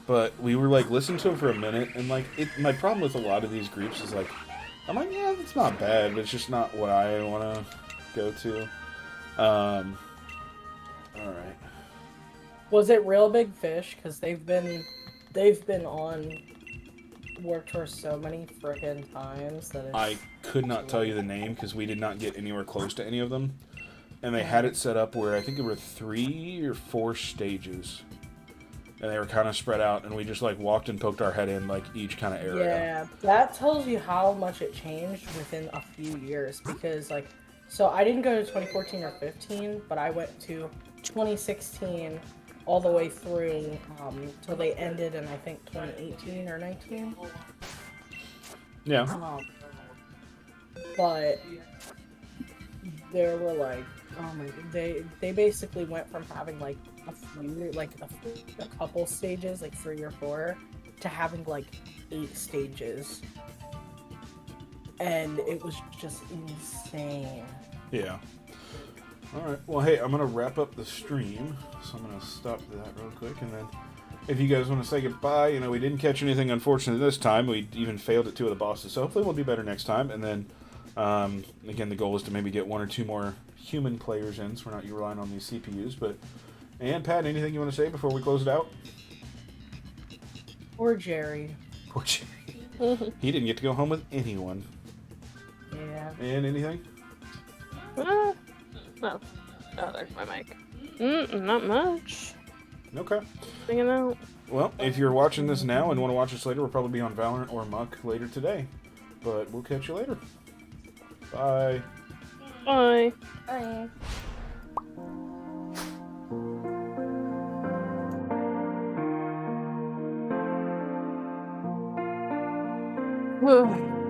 [SPEAKER 2] But we were like listening to it for a minute, and like my problem with a lot of these groups is like, I'm like, yeah, it's not bad, but it's just not what I want to go to. All right.
[SPEAKER 3] Was it Real Big Fish? Because they've been on Warped Tour so many frickin' times that it's...
[SPEAKER 2] I could not tell you the name because we did not get anywhere close to any of them, and they had it set up where I think there were 3 or 4 stages. And they were kind of spread out, and we just like walked and poked our head in like each kind of area.
[SPEAKER 3] Yeah, that tells you how much it changed within a few years. Because like, so I didn't go to 2014 or 15, but I went to 2016 all the way through till they ended in I think 2018 or 19.
[SPEAKER 2] Yeah.
[SPEAKER 3] But there were like, they basically went from having like a few, like a couple stages, like 3 or 4, to having like 8 stages, and it was just insane.
[SPEAKER 2] Yeah. All right. Well, hey, I'm gonna wrap up the stream, so I'm gonna stop that real quick, and then if you guys want to say goodbye, you know, we didn't catch anything unfortunate this time. We even failed at 2 of the bosses, so hopefully we'll do better next time. And then, again, the goal is to maybe get 1 or 2 more human players in, so we're not relying on these CPUs. But, and Pat, anything you want to say before we close it out?
[SPEAKER 3] Poor Jerry.
[SPEAKER 2] Poor Jerry. He didn't get to go home with anyone.
[SPEAKER 3] Yeah.
[SPEAKER 2] And anything?
[SPEAKER 1] No. Oh, there's my mic. Not much.
[SPEAKER 2] Okay.
[SPEAKER 1] Hanging out.
[SPEAKER 2] Well, if you're watching this now and want to watch this later, we'll probably be on Valorant or Muck later today. But we'll catch you later. Bye.
[SPEAKER 1] Bye.
[SPEAKER 3] Bye. Ugh.